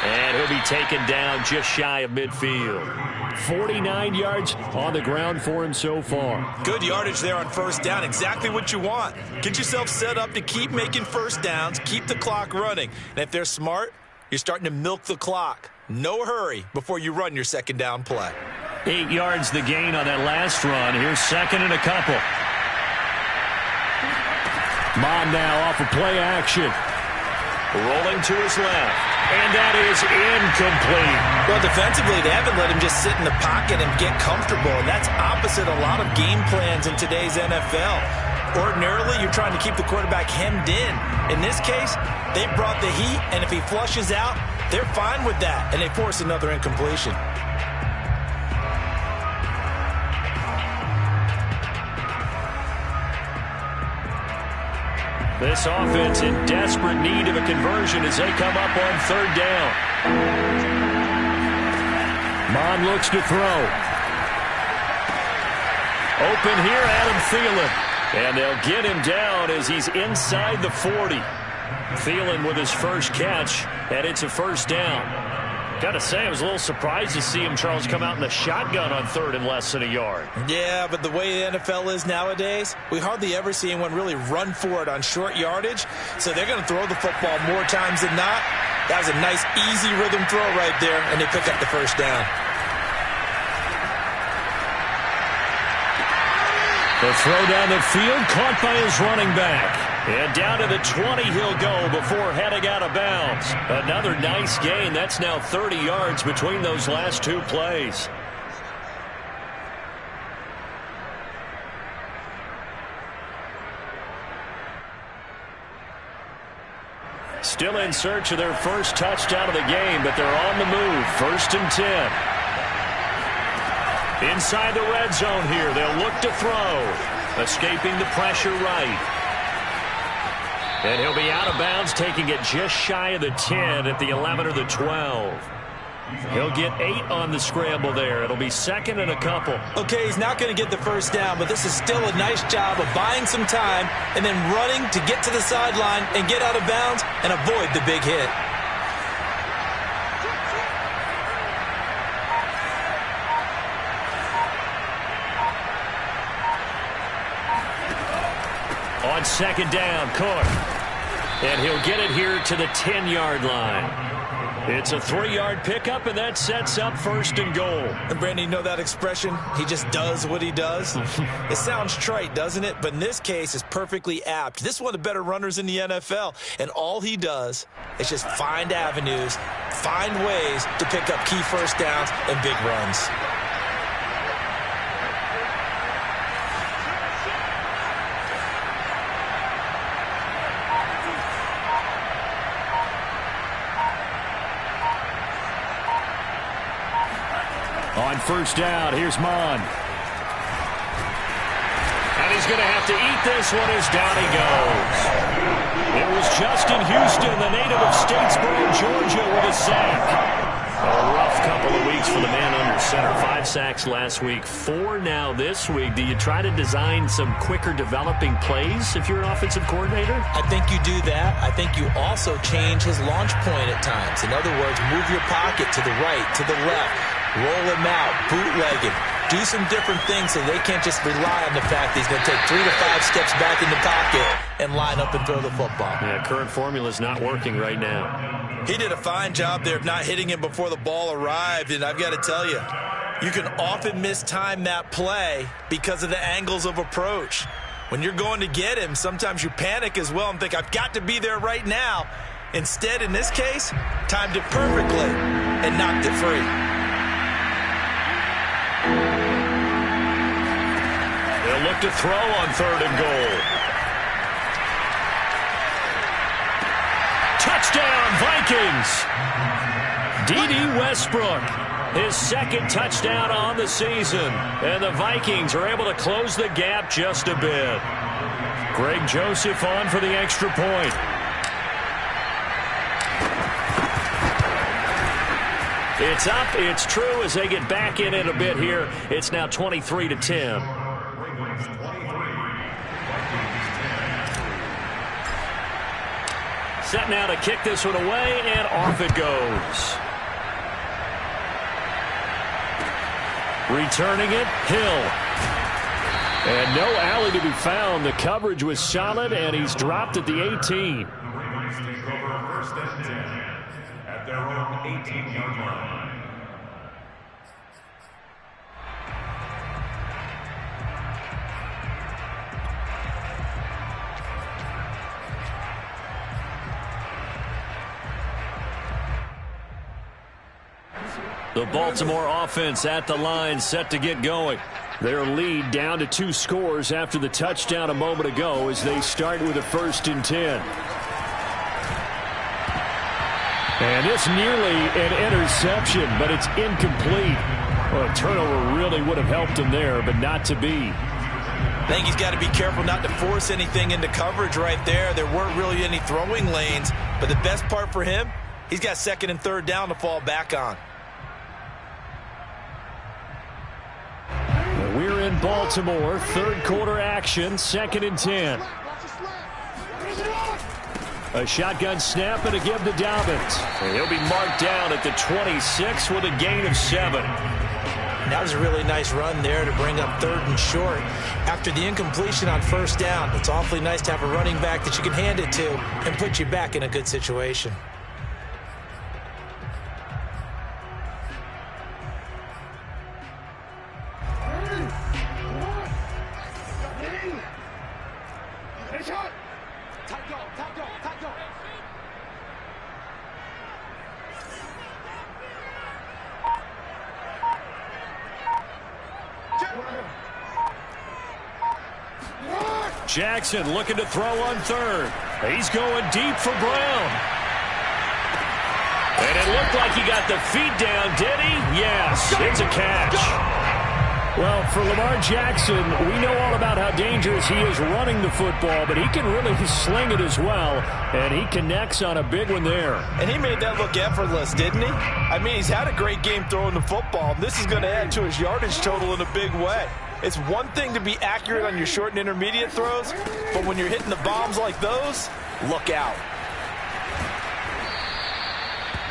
And he'll be taken down just shy of midfield. 49 yards on the ground for him so far. Good yardage there on first down. Exactly what you want. Get yourself set up to keep making first downs, keep the clock running. And if they're smart, you're starting to milk the clock. No hurry before you run your second down play. 8 yards the gain on that last run. Here's second and a couple. Mond now off of play action. Rolling to his left. And that is incomplete. Well, defensively, they haven't let him just sit in the pocket and get comfortable. And that's opposite a lot of game plans in today's NFL. Ordinarily, you're trying to keep the quarterback hemmed in. In this case, they brought the heat, and if he flushes out, they're fine with that. And they force another incompletion. This offense in desperate need of a conversion as they come up on third down. Mond looks to throw. Open here, Adam Thielen. And they'll get him down as he's inside the 40. Thielen with his first catch, and it's a first down. Got to say, I was a little surprised to see him, Charles, come out in the shotgun on third and less than a yard. Yeah, but the way the NFL is nowadays, we hardly ever see anyone really run for it on short yardage. So they're going to throw the football more times than not. That was a nice, easy rhythm throw right there, and they pick up the first down. The throw down the field, caught by his running back. And down to the 20 he'll go before heading out of bounds. Another nice gain. That's now 30 yards between those last two plays. Still in search of their first touchdown of the game, but they're on the move. First and 10. Inside the red zone here, they'll look to throw. Escaping the pressure right. And he'll be out of bounds, taking it just shy of the 10 at the 11 or the 12. He'll get 8 on the scramble there. It'll be second and a couple. Okay, he's not going to get the first down, but this is still a nice job of buying some time and then running to get to the sideline and get out of bounds and avoid the big hit. On second down, Cook. And he'll get it here to the 10-yard line. It's a 3-yard pickup, and that sets up 1st and goal. And Brandon, you know that expression? He just does what he does. It sounds trite, doesn't it? But in this case, it's perfectly apt. This is one of the better runners in the NFL, and all he does is just find avenues, find ways to pick up key first downs and big runs. On 1st down, here's Mon. And he's going to have to eat this one as down he goes. It was Justin Houston, the native of Statesboro, Georgia, with a sack. A rough couple of weeks for the man under center. 5 sacks last week, 4 now this week. Do you try to design some quicker developing plays if you're an offensive coordinator? I think you do that. I think you also change his launch point at times. In other words, move your pocket to the right, to the left. Roll him out, bootleg him, do some different things so they can't just rely on the fact that he's going to take 3 to 5 steps back in the pocket and line up and throw the football. Yeah, current formula's not working right now. He did a fine job there of not hitting him before the ball arrived, and I've got to tell you, you can often mistime that play because of the angles of approach. When you're going to get him, sometimes you panic as well and think, I've got to be there right now. Instead, in this case, timed it perfectly and knocked it free. They'll look to throw on 3rd and goal. Touchdown, Vikings! D.D. Westbrook, his 2nd touchdown on the season. And the Vikings are able to close the gap just a bit. Greg Joseph on for the extra point. It's up, it's true as they get back in it a bit here. It's now 23-10. Set now to kick this one away, and off it goes. Returning it, Hill. And no alley to be found. The coverage was solid, and he's dropped at the 18. Take over 1st and 10 at their own 18-yard line. The Baltimore offense at the line, set to get going. Their lead down to 2 scores after the touchdown a moment ago as they start with a 1st and 10. And it's nearly an interception, but it's incomplete. Well, a turnover really would have helped him there, but not to be. I think he's got to be careful not to force anything into coverage right there. There weren't really any throwing lanes, but the best part for him, he's got 2nd and 3rd down to fall back on. We're in Baltimore, 3rd quarter action, 2nd and 10. A shotgun snap and a give to Dobbins. And he'll be marked down at the 26 with a gain of 7. That was a really nice run there to bring up 3rd and short. After the incompletion on 1st down, it's awfully nice to have a running back that you can hand it to and put you back in a good situation. Jackson looking to throw on 3rd. He's going deep for Brown. And it looked like he got the feet down, did he? Yes, it's a catch. Well, for Lamar Jackson, we know all about how dangerous he is running the football, but he can really sling it as well, and he connects on a big one there. And he made that look effortless, didn't he? I mean, he's had a great game throwing the football. This is going to add to his yardage total in a big way. It's one thing to be accurate on your short and intermediate throws, but when you're hitting the bombs like those, look out.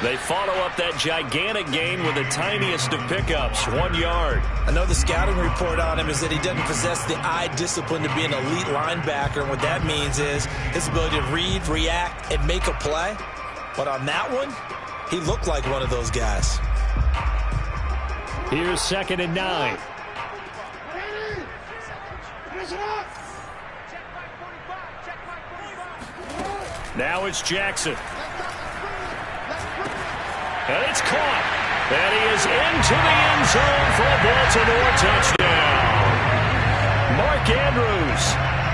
They follow up that gigantic gain with the tiniest of pickups, 1 yard. I know the scouting report on him is that he doesn't possess the eye discipline to be an elite linebacker, and what that means is his ability to read, react, and make a play. But on that one, He looked like one of those guys. Here's 2nd and 9. Now it's Jackson. And it's caught. And he is into the end zone for a Baltimore touchdown. Mark Andrews,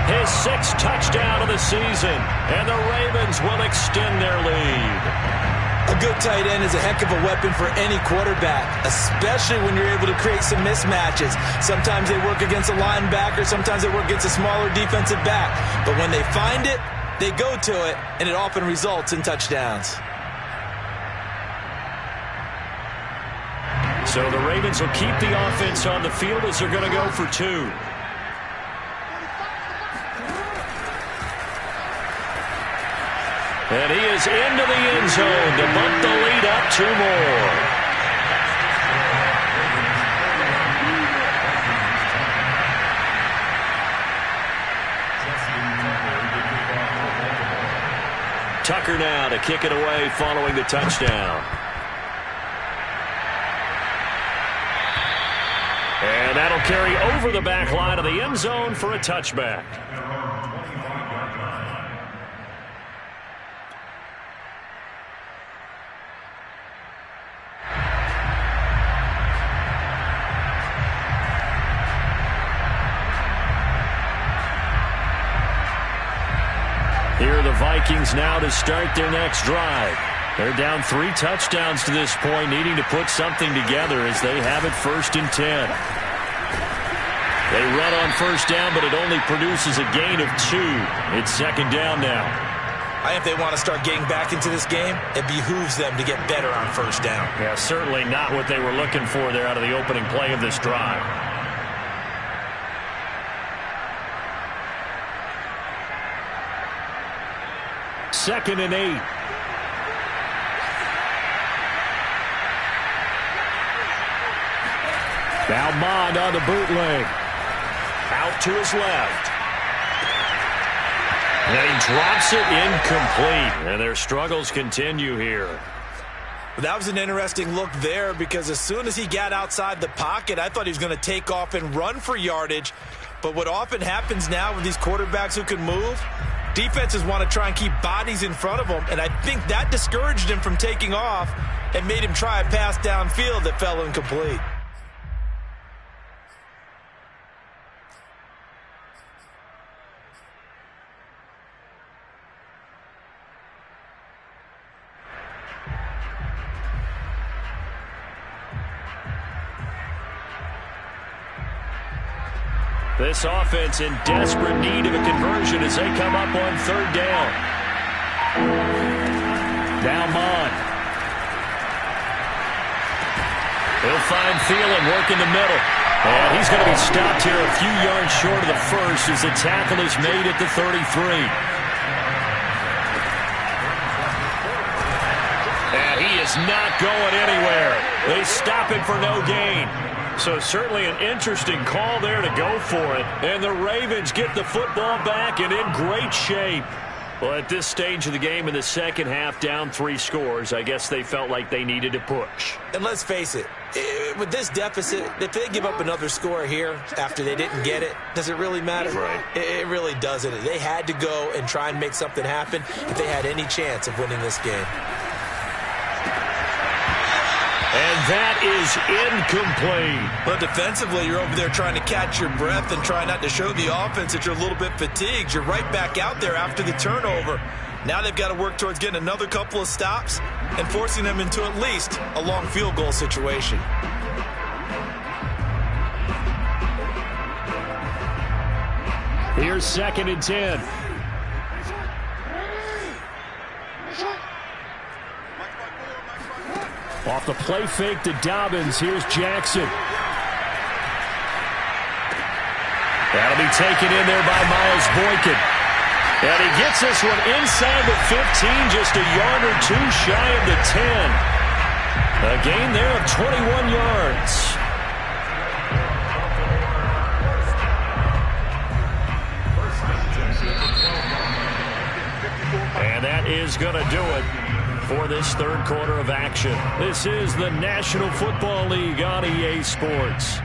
his 6th touchdown of the season. And the Ravens will extend their lead. A good tight end is a heck of a weapon for any quarterback, especially when you're able to create some mismatches. Sometimes they work against a linebacker, sometimes they work against a smaller defensive back. But when they find it, they go to it, and it often results in touchdowns. So the Ravens will keep the offense on the field as they're going to go for 2. And he is into the end zone to bump the lead up 2 more. Tucker now to kick it away following the touchdown. And that'll carry over the back line of the end zone for a touchback. Here are the Vikings now to start their next drive. They're down 3 touchdowns to this point, needing to put something together as they have it 1st and 10. They run on 1st down, but it only produces a gain of 2. It's 2nd down now. I think if they want to start getting back into this game, it behooves them to get better on 1st down. Yeah, certainly not what they were looking for there out of the opening play of this drive. Second and 8. Now Mond on the bootleg. Out to his left. And he drops it incomplete. And their struggles continue here. That was an interesting look there because as soon as he got outside the pocket, I thought he was going to take off and run for yardage. But what often happens now with these quarterbacks who can move, defenses want to try and keep bodies in front of them, and I think that discouraged him from taking off and made him try a pass downfield that fell incomplete. This offense in desperate need of a conversion as they come up on 3rd down. Now Mond. He'll find Thielen working the middle. And he's going to be stopped here a few yards short of the first as the tackle is made at the 33. And he is not going anywhere. They stop it for no gain. So certainly an interesting call there to go for it. And the Ravens get the football back and in great shape. Well, at this stage of the game in the second half, down 3 scores, I guess they felt like they needed to push. And let's face it, with this deficit, if they give up another score here after they didn't get it, does it really matter? Right. It really doesn't. They had to go and try and make something happen if they had any chance of winning this game. And that is incomplete. But defensively, you're over there trying to catch your breath and try not to show the offense that you're a little bit fatigued. You're right back out there after the turnover. Now they've got to work towards getting another couple of stops and forcing them into at least a long field goal situation. Here's 2nd and 10. Off the play fake to Dobbins. Here's Jackson. That'll be taken in there by Miles Boykin. And he gets this one inside the 15, just a yard or 2 shy of the 10. A gain there of 21 yards. And that is going to do it for this third quarter of action. This is the National Football League on EA Sports.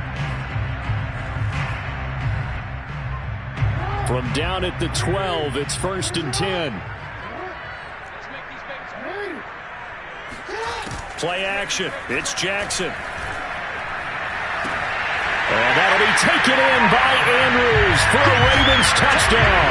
From down at the 12, it's 1st and 10. Play action. It's Jackson. And that'll be taken in by Andrews for a Ravens touchdown.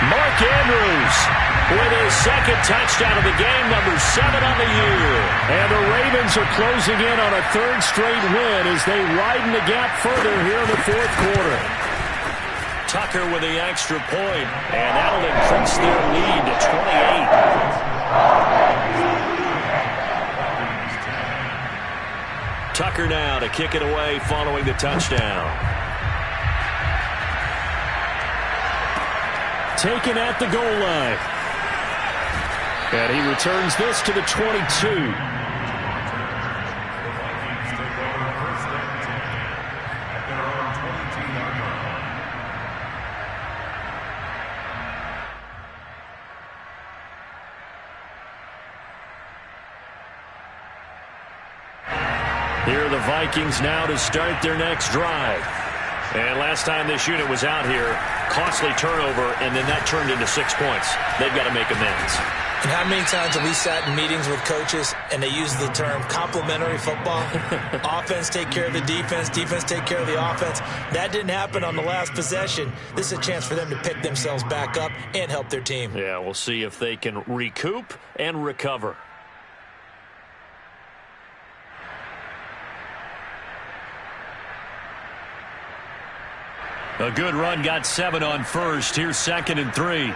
Mark Andrews with his second touchdown of the game, number 7 on the year. And the Ravens are closing in on a third straight win as they widen the gap further here in the fourth quarter. Tucker with the extra point, and that'll increase their lead to 28. Tucker now to kick it away following the touchdown. Taken at the goal line. And he returns this to the 22. Here are the Vikings now to start their next drive. And last time this unit was out here, costly turnover, and then that turned into 6 points. They've got to make amends. And how many times have we sat in meetings with coaches and they use the term complementary football? Offense take care of the defense, defense take care of the offense. That didn't happen on the last possession. This is a chance for them to pick themselves back up and help their team. Yeah, we'll see if they can recoup and recover. A good run, got 7 on first. Here's 2nd and 3.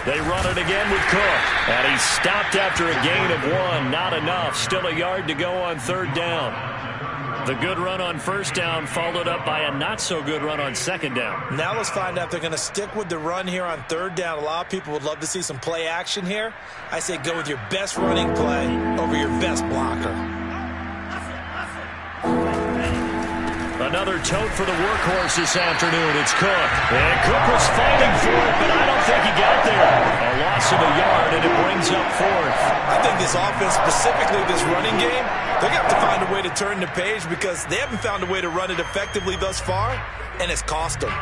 They run it again with Cook. And he's stopped after a gain of 1. Not enough. Still a yard to go on 3rd down. The good run on 1st down followed up by a not-so-good run on 2nd down. Now let's find out if they're going to stick with the run here on 3rd down. A lot of people would love to see some play action here. I say go with your best running play over your best blocker. Another tote for the workhorse this afternoon. It's Cook. And Cook was fighting for it, but I don't think he got there. A loss of a yard, and it brings up 4th. I think this offense, specifically this running game, they're going to have to find a way to turn the page because they haven't found a way to run it effectively thus far, and it's cost them.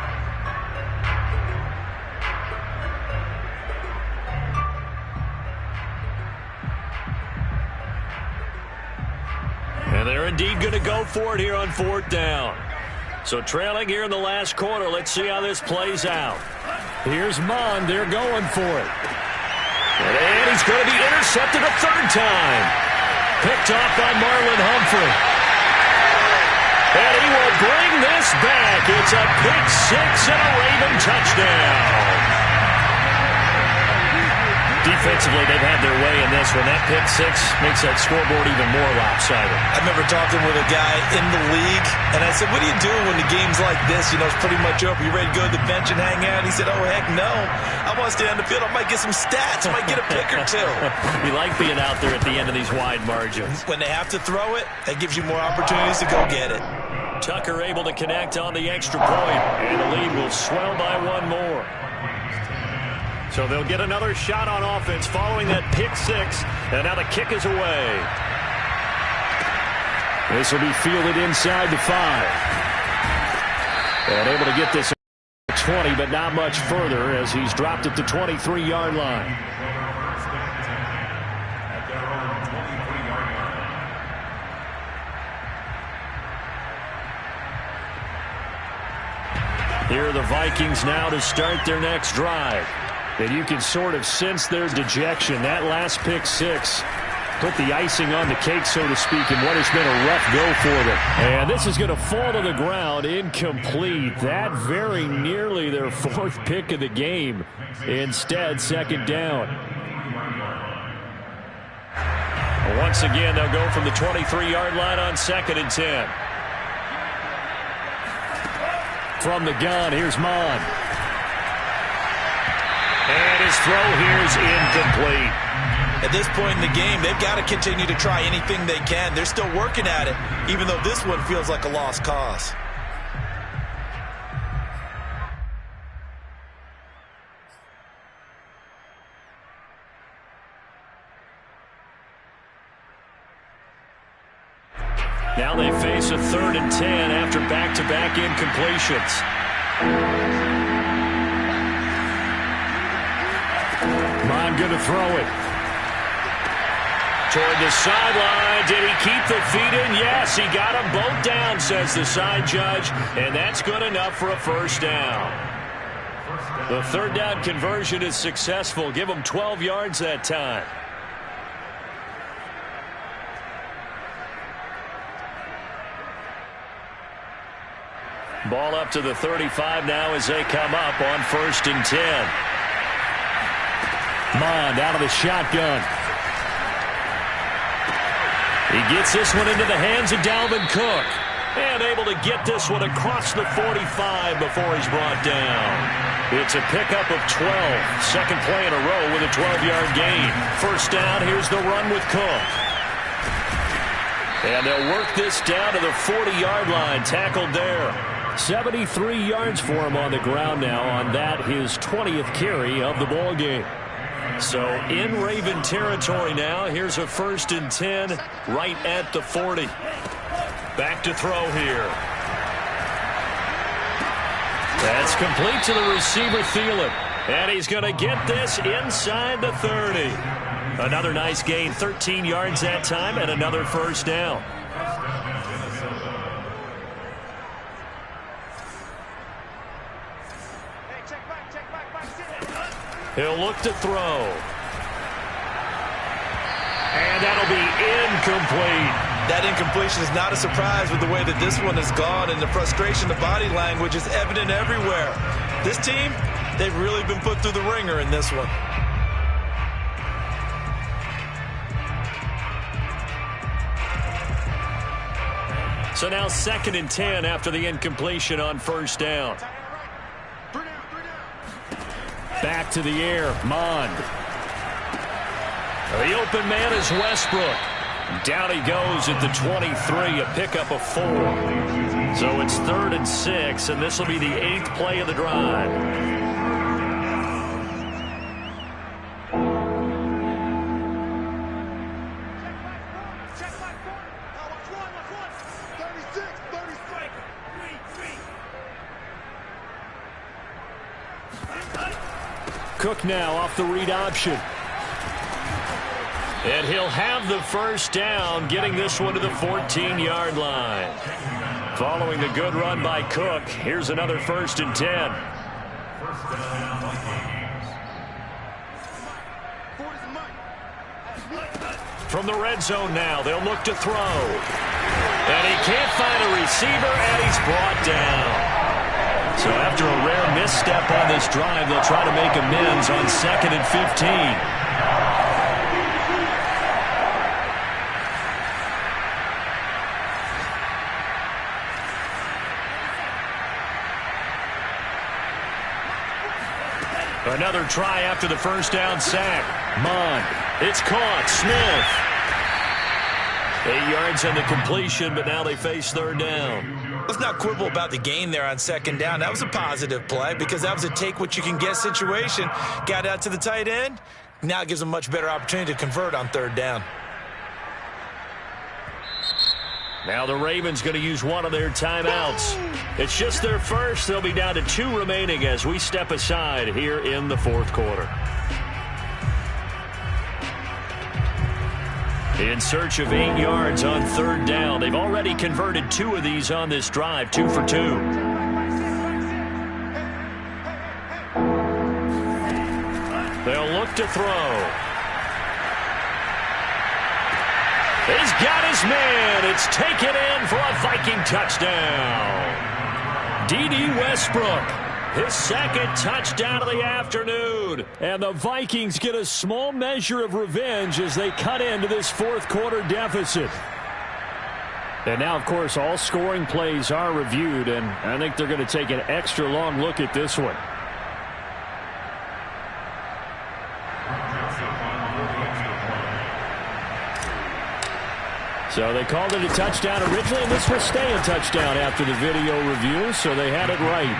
And they're indeed going to go for it here on 4th down. So trailing here in the last quarter. Let's see how this plays out. Here's Mon. They're going for it. And he's going to be intercepted a 3rd time. Picked off by Marlon Humphrey. And he will bring this back. It's a pick 6 and a Raven touchdown. Defensively, they've had their way in this one. That pick 6 makes that scoreboard even more lopsided. I remember talking with a guy in the league, and I said, what do you do when the game's like this? You know, it's pretty much over. You ready to go to the bench and hang out? He said, oh, heck no. I want to stay on the field. I might get some stats. I might get a pick or 2. You like being out there at the end of these wide margins. When they have to throw it, that gives you more opportunities to go get it. Tucker able to connect on the extra point, and the lead will swell by 1 more. So they'll get another shot on offense following that pick 6, and now the kick is away. This will be fielded inside the 5. And able to get this 20, but not much further as he's dropped it to 23-yard line. Here are the Vikings now to start their next drive. And you can sort of sense their dejection. That last pick 6 put the icing on the cake, so to speak, in what has been a rough go for them. And this is going to fall to the ground incomplete. That very nearly their 4th pick of the game. Instead, 2nd down. Once again, they'll go from the 23-yard line on 2nd and 10. From the gun, here's Mon. And his throw here is incomplete. At this point in the game, they've got to continue to try anything they can. They're still working at it, even though this one feels like a lost cause. Now they face a 3rd and 10 after back-to-back incompletions. Mon going to throw it. Toward the sideline. Did he keep the feet in? Yes, he got them both down, says the side judge. And that's good enough for a first down. The 3rd down conversion is successful. Give them 12 yards that time. Ball up to the 35 now as they come up on 1st and 10. Mond out of the shotgun. He gets this one into the hands of Dalvin Cook. And able to get this one across the 45 before he's brought down. It's a pickup of 12. Second play in a row with a 12-yard gain. First down, here's the run with Cook. And they'll work this down to the 40-yard line. Tackled there. 73 yards for him on the ground now on that, his 20th carry of the ball game. So in Raven territory now. Here's a 1st and 10 right at the 40. Back to throw here. That's complete to the receiver, Thielen. And he's going to get this inside the 30. Another nice gain, 13 yards that time, and another first down. He'll look to throw. And that'll be incomplete. That incompletion is not a surprise with the way that this one has gone, and the frustration, the body language is evident everywhere. This team, they've really been put through the ringer in this one. So now 2nd and 10 after the incompletion on first down. Back to the air, Mond. The open man is Westbrook. Down he goes at the 23, a pickup of 4. So it's 3rd and 6, and this will be the 8th play of the drive. Cook now off the read option. And he'll have the first down, getting this one to the 14-yard line. Following the good run by Cook, here's another 1st and 10. From the red zone now, they'll look to throw. And he can't find a receiver, and he's brought down. So after a rare misstep on this drive, they'll try to make amends on 2nd and 15. Another try after the first down sack. Mond. It's caught. Smith. 8 yards on the completion, but now they face 3rd down. Let's not quibble about the gain there on 2nd down. That was a positive play because that was a take-what-you-can-get situation. Got out to the tight end. Now it gives them a much better opportunity to convert on 3rd down. Now the Ravens going to use one of their timeouts. It's just their first. They'll be down to 2 remaining as we step aside here in the 4th quarter. In search of 8 yards on 3rd down. They've already converted 2 of these on this drive, 2 for 2. They'll look to throw. He's got his man. It's taken in for a Viking touchdown. D.D. Westbrook, his 2nd touchdown of the afternoon. And the Vikings get a small measure of revenge as they cut into this 4th quarter deficit. And now, of course, all scoring plays are reviewed, and I think they're going to take an extra long look at this one. So they called it a touchdown originally, and this will stay a touchdown after the video review, so they had it right.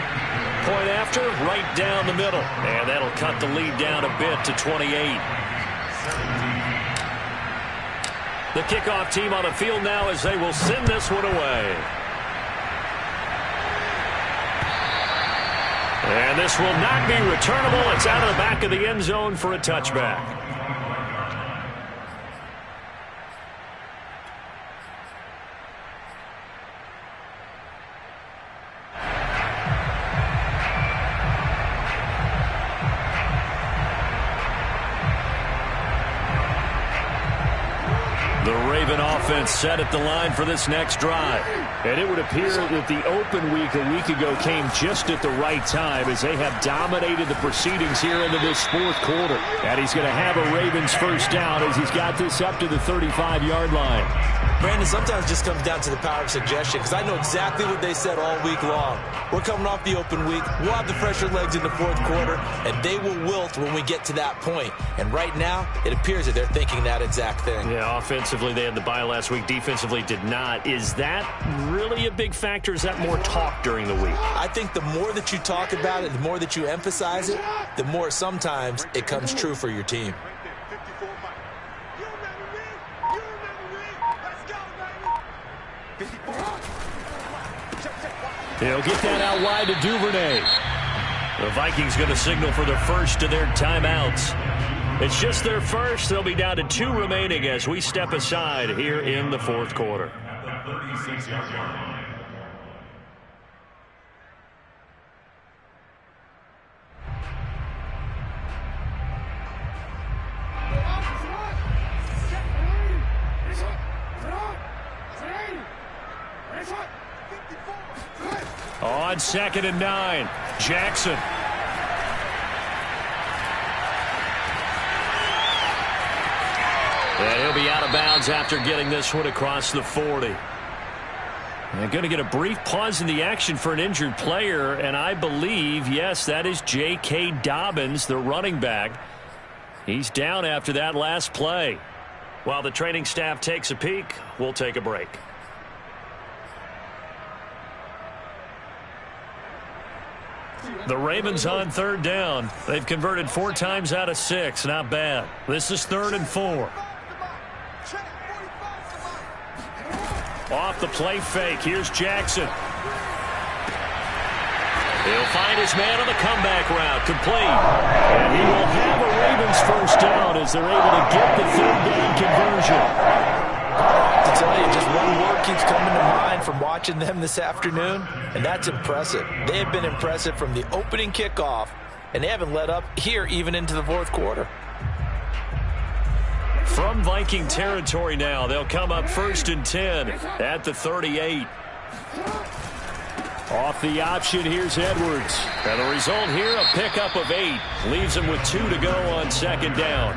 Point after, right down the middle. And that'll cut the lead down a bit to 28. The kickoff team on the field now as they will send this one away. And this will not be returnable. It's out of the back of the end zone for a touchback. The Raven offense set at the line for this next drive. And it would appear that the open week a week ago came just at the right time as they have dominated the proceedings here into this fourth quarter. And he's going to have a Ravens first down as he's got this up to the 35-yard line. Brandon, sometimes it just comes down to the power of suggestion because I know exactly what they said all week long. We're coming off the open week. We'll have the fresher legs in the fourth quarter, and they will wilt when we get to that point. And right now, it appears that they're thinking that exact thing. Yeah, offensively, they had the bye last week. Defensively, did not. Is that really a big factor? Is that more talk during the week? I think the more that you talk about it, the more that you emphasize it, the more sometimes it comes true for your team. He'll get that out wide to Duvernay. The Vikings going to signal for the first of their timeouts. It's just their first. They'll be down to 2 remaining as we step aside here in the fourth quarter. At the 36-yard line. On 2nd and 9, Jackson. And he'll be out of bounds after getting this one across the 40. They're going to get a brief pause in the action for an injured player, and I believe, yes, that is J.K. Dobbins, the running back. He's down after that last play. While the training staff takes a peek, we'll take a break. The Ravens on 3rd down. They've converted 4 times out of 6. Not bad. This is 3rd and 4. Off the play fake. Here's Jackson. He'll find his man on the comeback route. Complete. And he will have a Ravens first down as they're able to get the 3rd down conversion. I have to tell you, just one word keeps coming to mind from watching them this afternoon, and that's impressive. They have been impressive from the opening kickoff, and they haven't let up here even into the fourth quarter. From Viking territory now, they'll come up 1st and 10 at the 38. Off the option, here's Edwards. And the result here, a pickup of 8. Leaves him with 2 to go on 2nd down.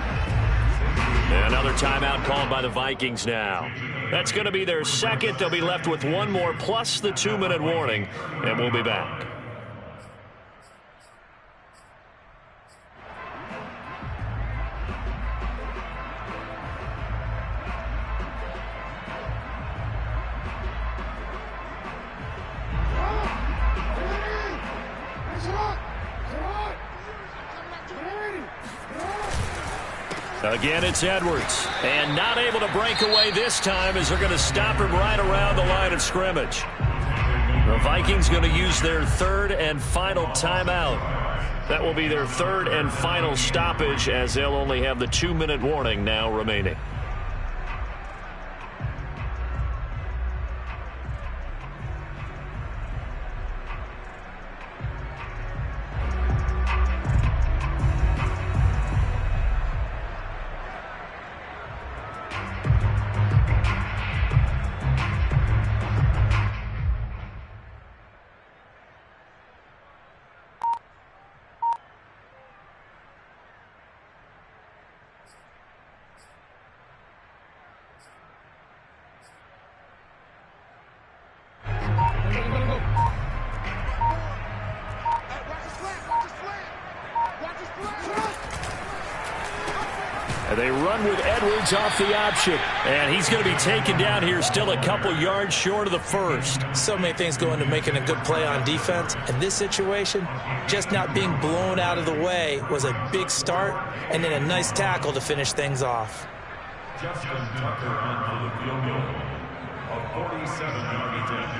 And another timeout called by the Vikings now. That's going to be their second. They'll be left with 1 more plus the 2-minute warning, and we'll be back. Again, it's Edwards. And not able to break away this time as they're going to stop him right around the line of scrimmage. The Vikings going to use their 3rd and final timeout. That will be their 3rd and final stoppage as they'll only have the 2-minute warning now remaining. They run with Edwards off the option. And he's going to be taken down here still a couple yards short of the first. So many things go into making a good play on defense. In this situation, just not being blown out of the way was a big start and then a nice tackle to finish things off. Justin Tucker on for the field goal. A 47-yard attempt.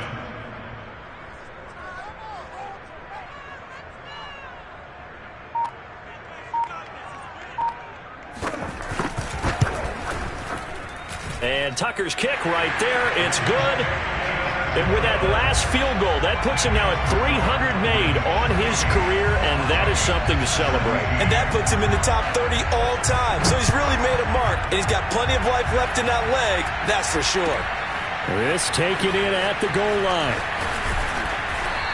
And Tucker's kick right there. It's good. And with that last field goal, that puts him now at 300 made on his career, and that is something to celebrate. And that puts him in the top 30 all time. So he's really made a mark, and he's got plenty of life left in that leg, that's for sure. This taken in at the goal line.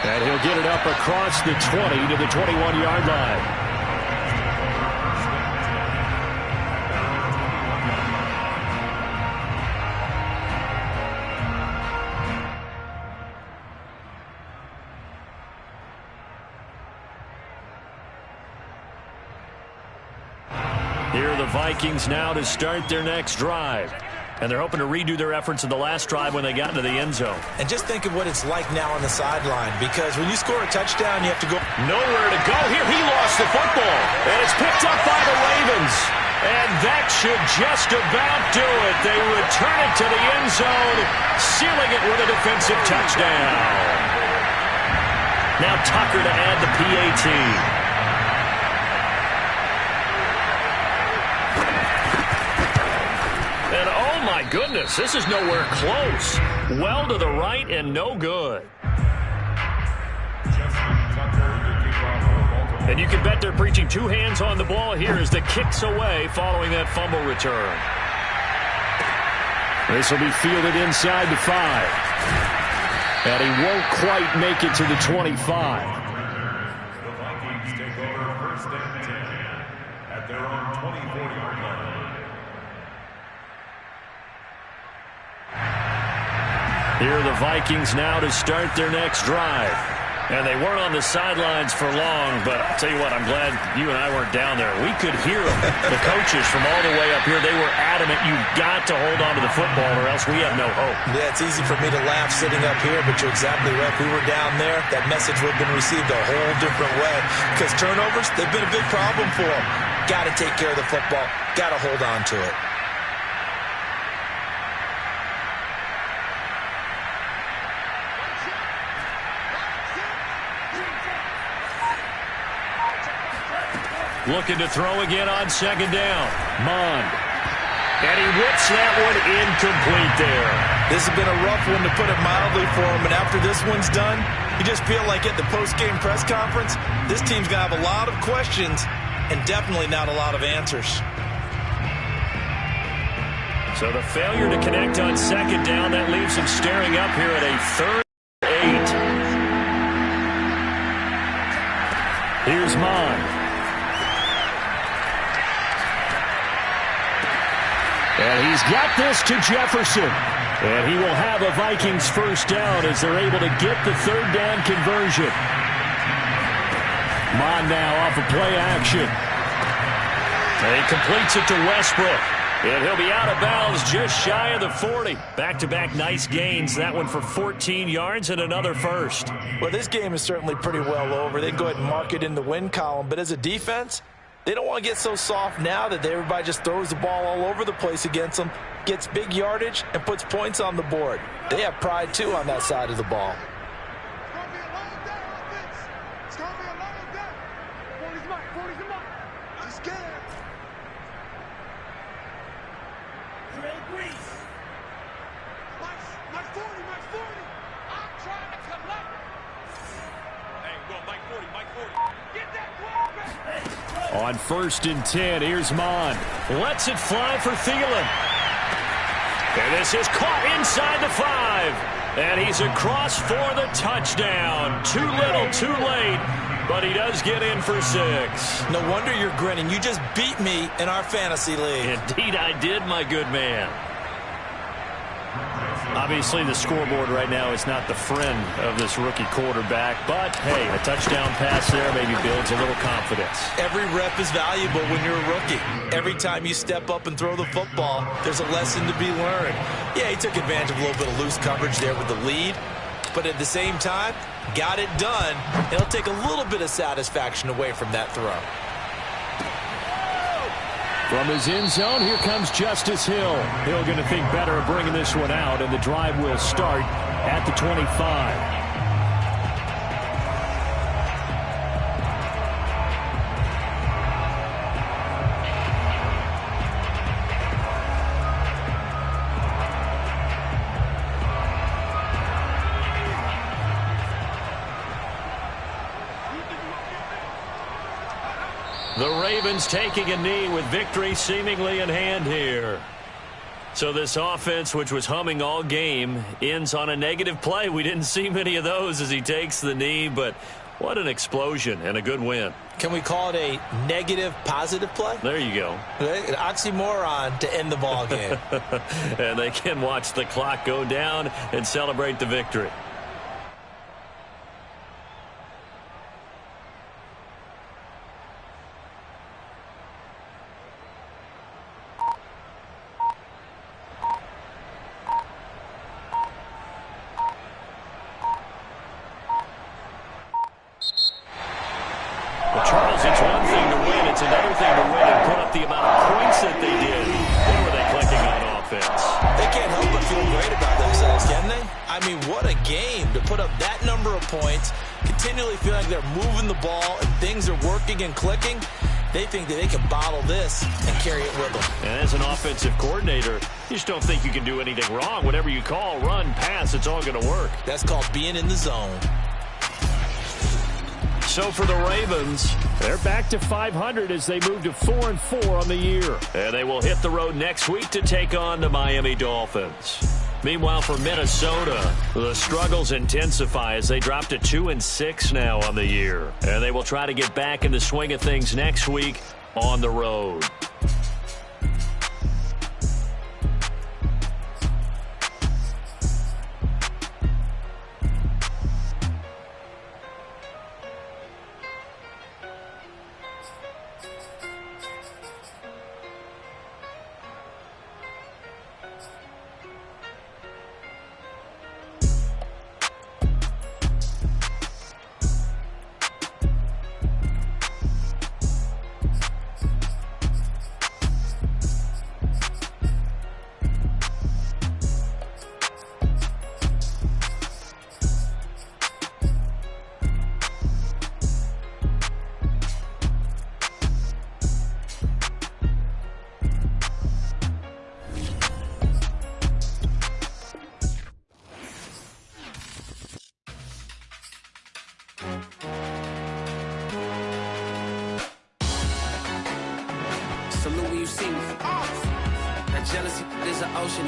And he'll get it up across the 20 to the 21-yard line. Here are the Vikings now to start their next drive. And they're hoping to redo their efforts in the last drive when they got into the end zone. And just think of what it's like now on the sideline, because when you score a touchdown, you have to go. Nowhere to go here. He lost the football. And it's picked up by the Ravens. And that should just about do it. They return it to the end zone, sealing it with a defensive touchdown. Now Tucker to add the PAT. And oh my goodness, this is nowhere close. Well to the right and no good. And you can bet they're preaching two hands on the ball here as the kick's away following that fumble return. This will be fielded inside the 5. And he won't quite make it to the 25. The Vikings take over first and 10 at their own 24-yard line. Here are the Vikings now to start their next drive. And they weren't on the sidelines for long, but I'll tell you what, I'm glad you and I weren't down there. We could hear them. The coaches from all the way up here, they were adamant, you've got to hold on to the football or else we have no hope. Yeah, it's easy for me to laugh sitting up here, but you're exactly right. If we were down there, that message would have been received a whole different way. Because turnovers, they've been a big problem for them. Got to take care of the football. Got to hold on to it. Looking to throw again on second down. Mond. And he whips that one incomplete there. This has been a rough one, to put it mildly, for him. And after this one's done, you just feel like at the post-game press conference, this team's going to have a lot of questions and definitely not a lot of answers. So the failure to connect on second down, that leaves him staring up here at a 3rd and 8. Here's Mond. And he's got this to Jefferson. And he will have a Vikings first down as they're able to get the 3rd down conversion. Mond now off of play action. And he completes it to Westbrook. And he'll be out of bounds just shy of the 40. Back-to-back nice gains. That one for 14 yards and another first. Well, this game is certainly pretty well over. They can go ahead and mark it in the win column. But as a defense, they don't want to get so soft now that everybody just throws the ball all over the place against them, gets big yardage, and puts points on the board. They have pride, too, on that side of the ball. It's going to be a long day. 40's mine. Just get it. Mike 40. I'm trying to collect. Hey, go, Mike 40. Get that quarterback. On 1st and 10, here's Mond. Lets it fly for Thielen. And this is caught inside the 5. And he's across for the touchdown. Too little, too late. But he does get in for 6. No wonder you're grinning. You just beat me in our fantasy league. Indeed I did, my good man. Obviously, the scoreboard right now is not the friend of this rookie quarterback. But, hey, a touchdown pass there maybe builds a little confidence. Every rep is valuable when you're a rookie. Every time you step up and throw the football, there's a lesson to be learned. Yeah, he took advantage of a little bit of loose coverage there with the lead. But at the same time, got it done. It'll take a little bit of satisfaction away from that throw. From his end zone, here comes Justice Hill. Hill going to think better of bringing this one out, and the drive will start at the 25. The Ravens taking a knee with victory seemingly in hand here. So this offense, which was humming all game, ends on a negative play. We didn't see many of those as he takes the knee, but what an explosion and a good win. Can we call it a negative positive play? There you go. An oxymoron to end the ball game. And they can watch the clock go down and celebrate the victory. Charles, it's one thing to win. It's another thing to win and put up the amount of points that they did. Boy, were they clicking on offense. They can't help but feel great about themselves, can they? I mean, what a game to put up that number of points, continually feel like they're moving the ball and things are working and clicking. They think that they can bottle this and carry it with them. And as an offensive coordinator, you just don't think you can do anything wrong. Whatever you call, run, pass, it's all going to work. That's called being in the zone. So for the Ravens, they're back to 500 as they move to 4-4 on the year. And they will hit the road next week to take on the Miami Dolphins. Meanwhile, for Minnesota, the struggles intensify as they drop to 2-6 now on the year. And they will try to get back in the swing of things next week on the road. Salute when you see me. That jealousy is an ocean.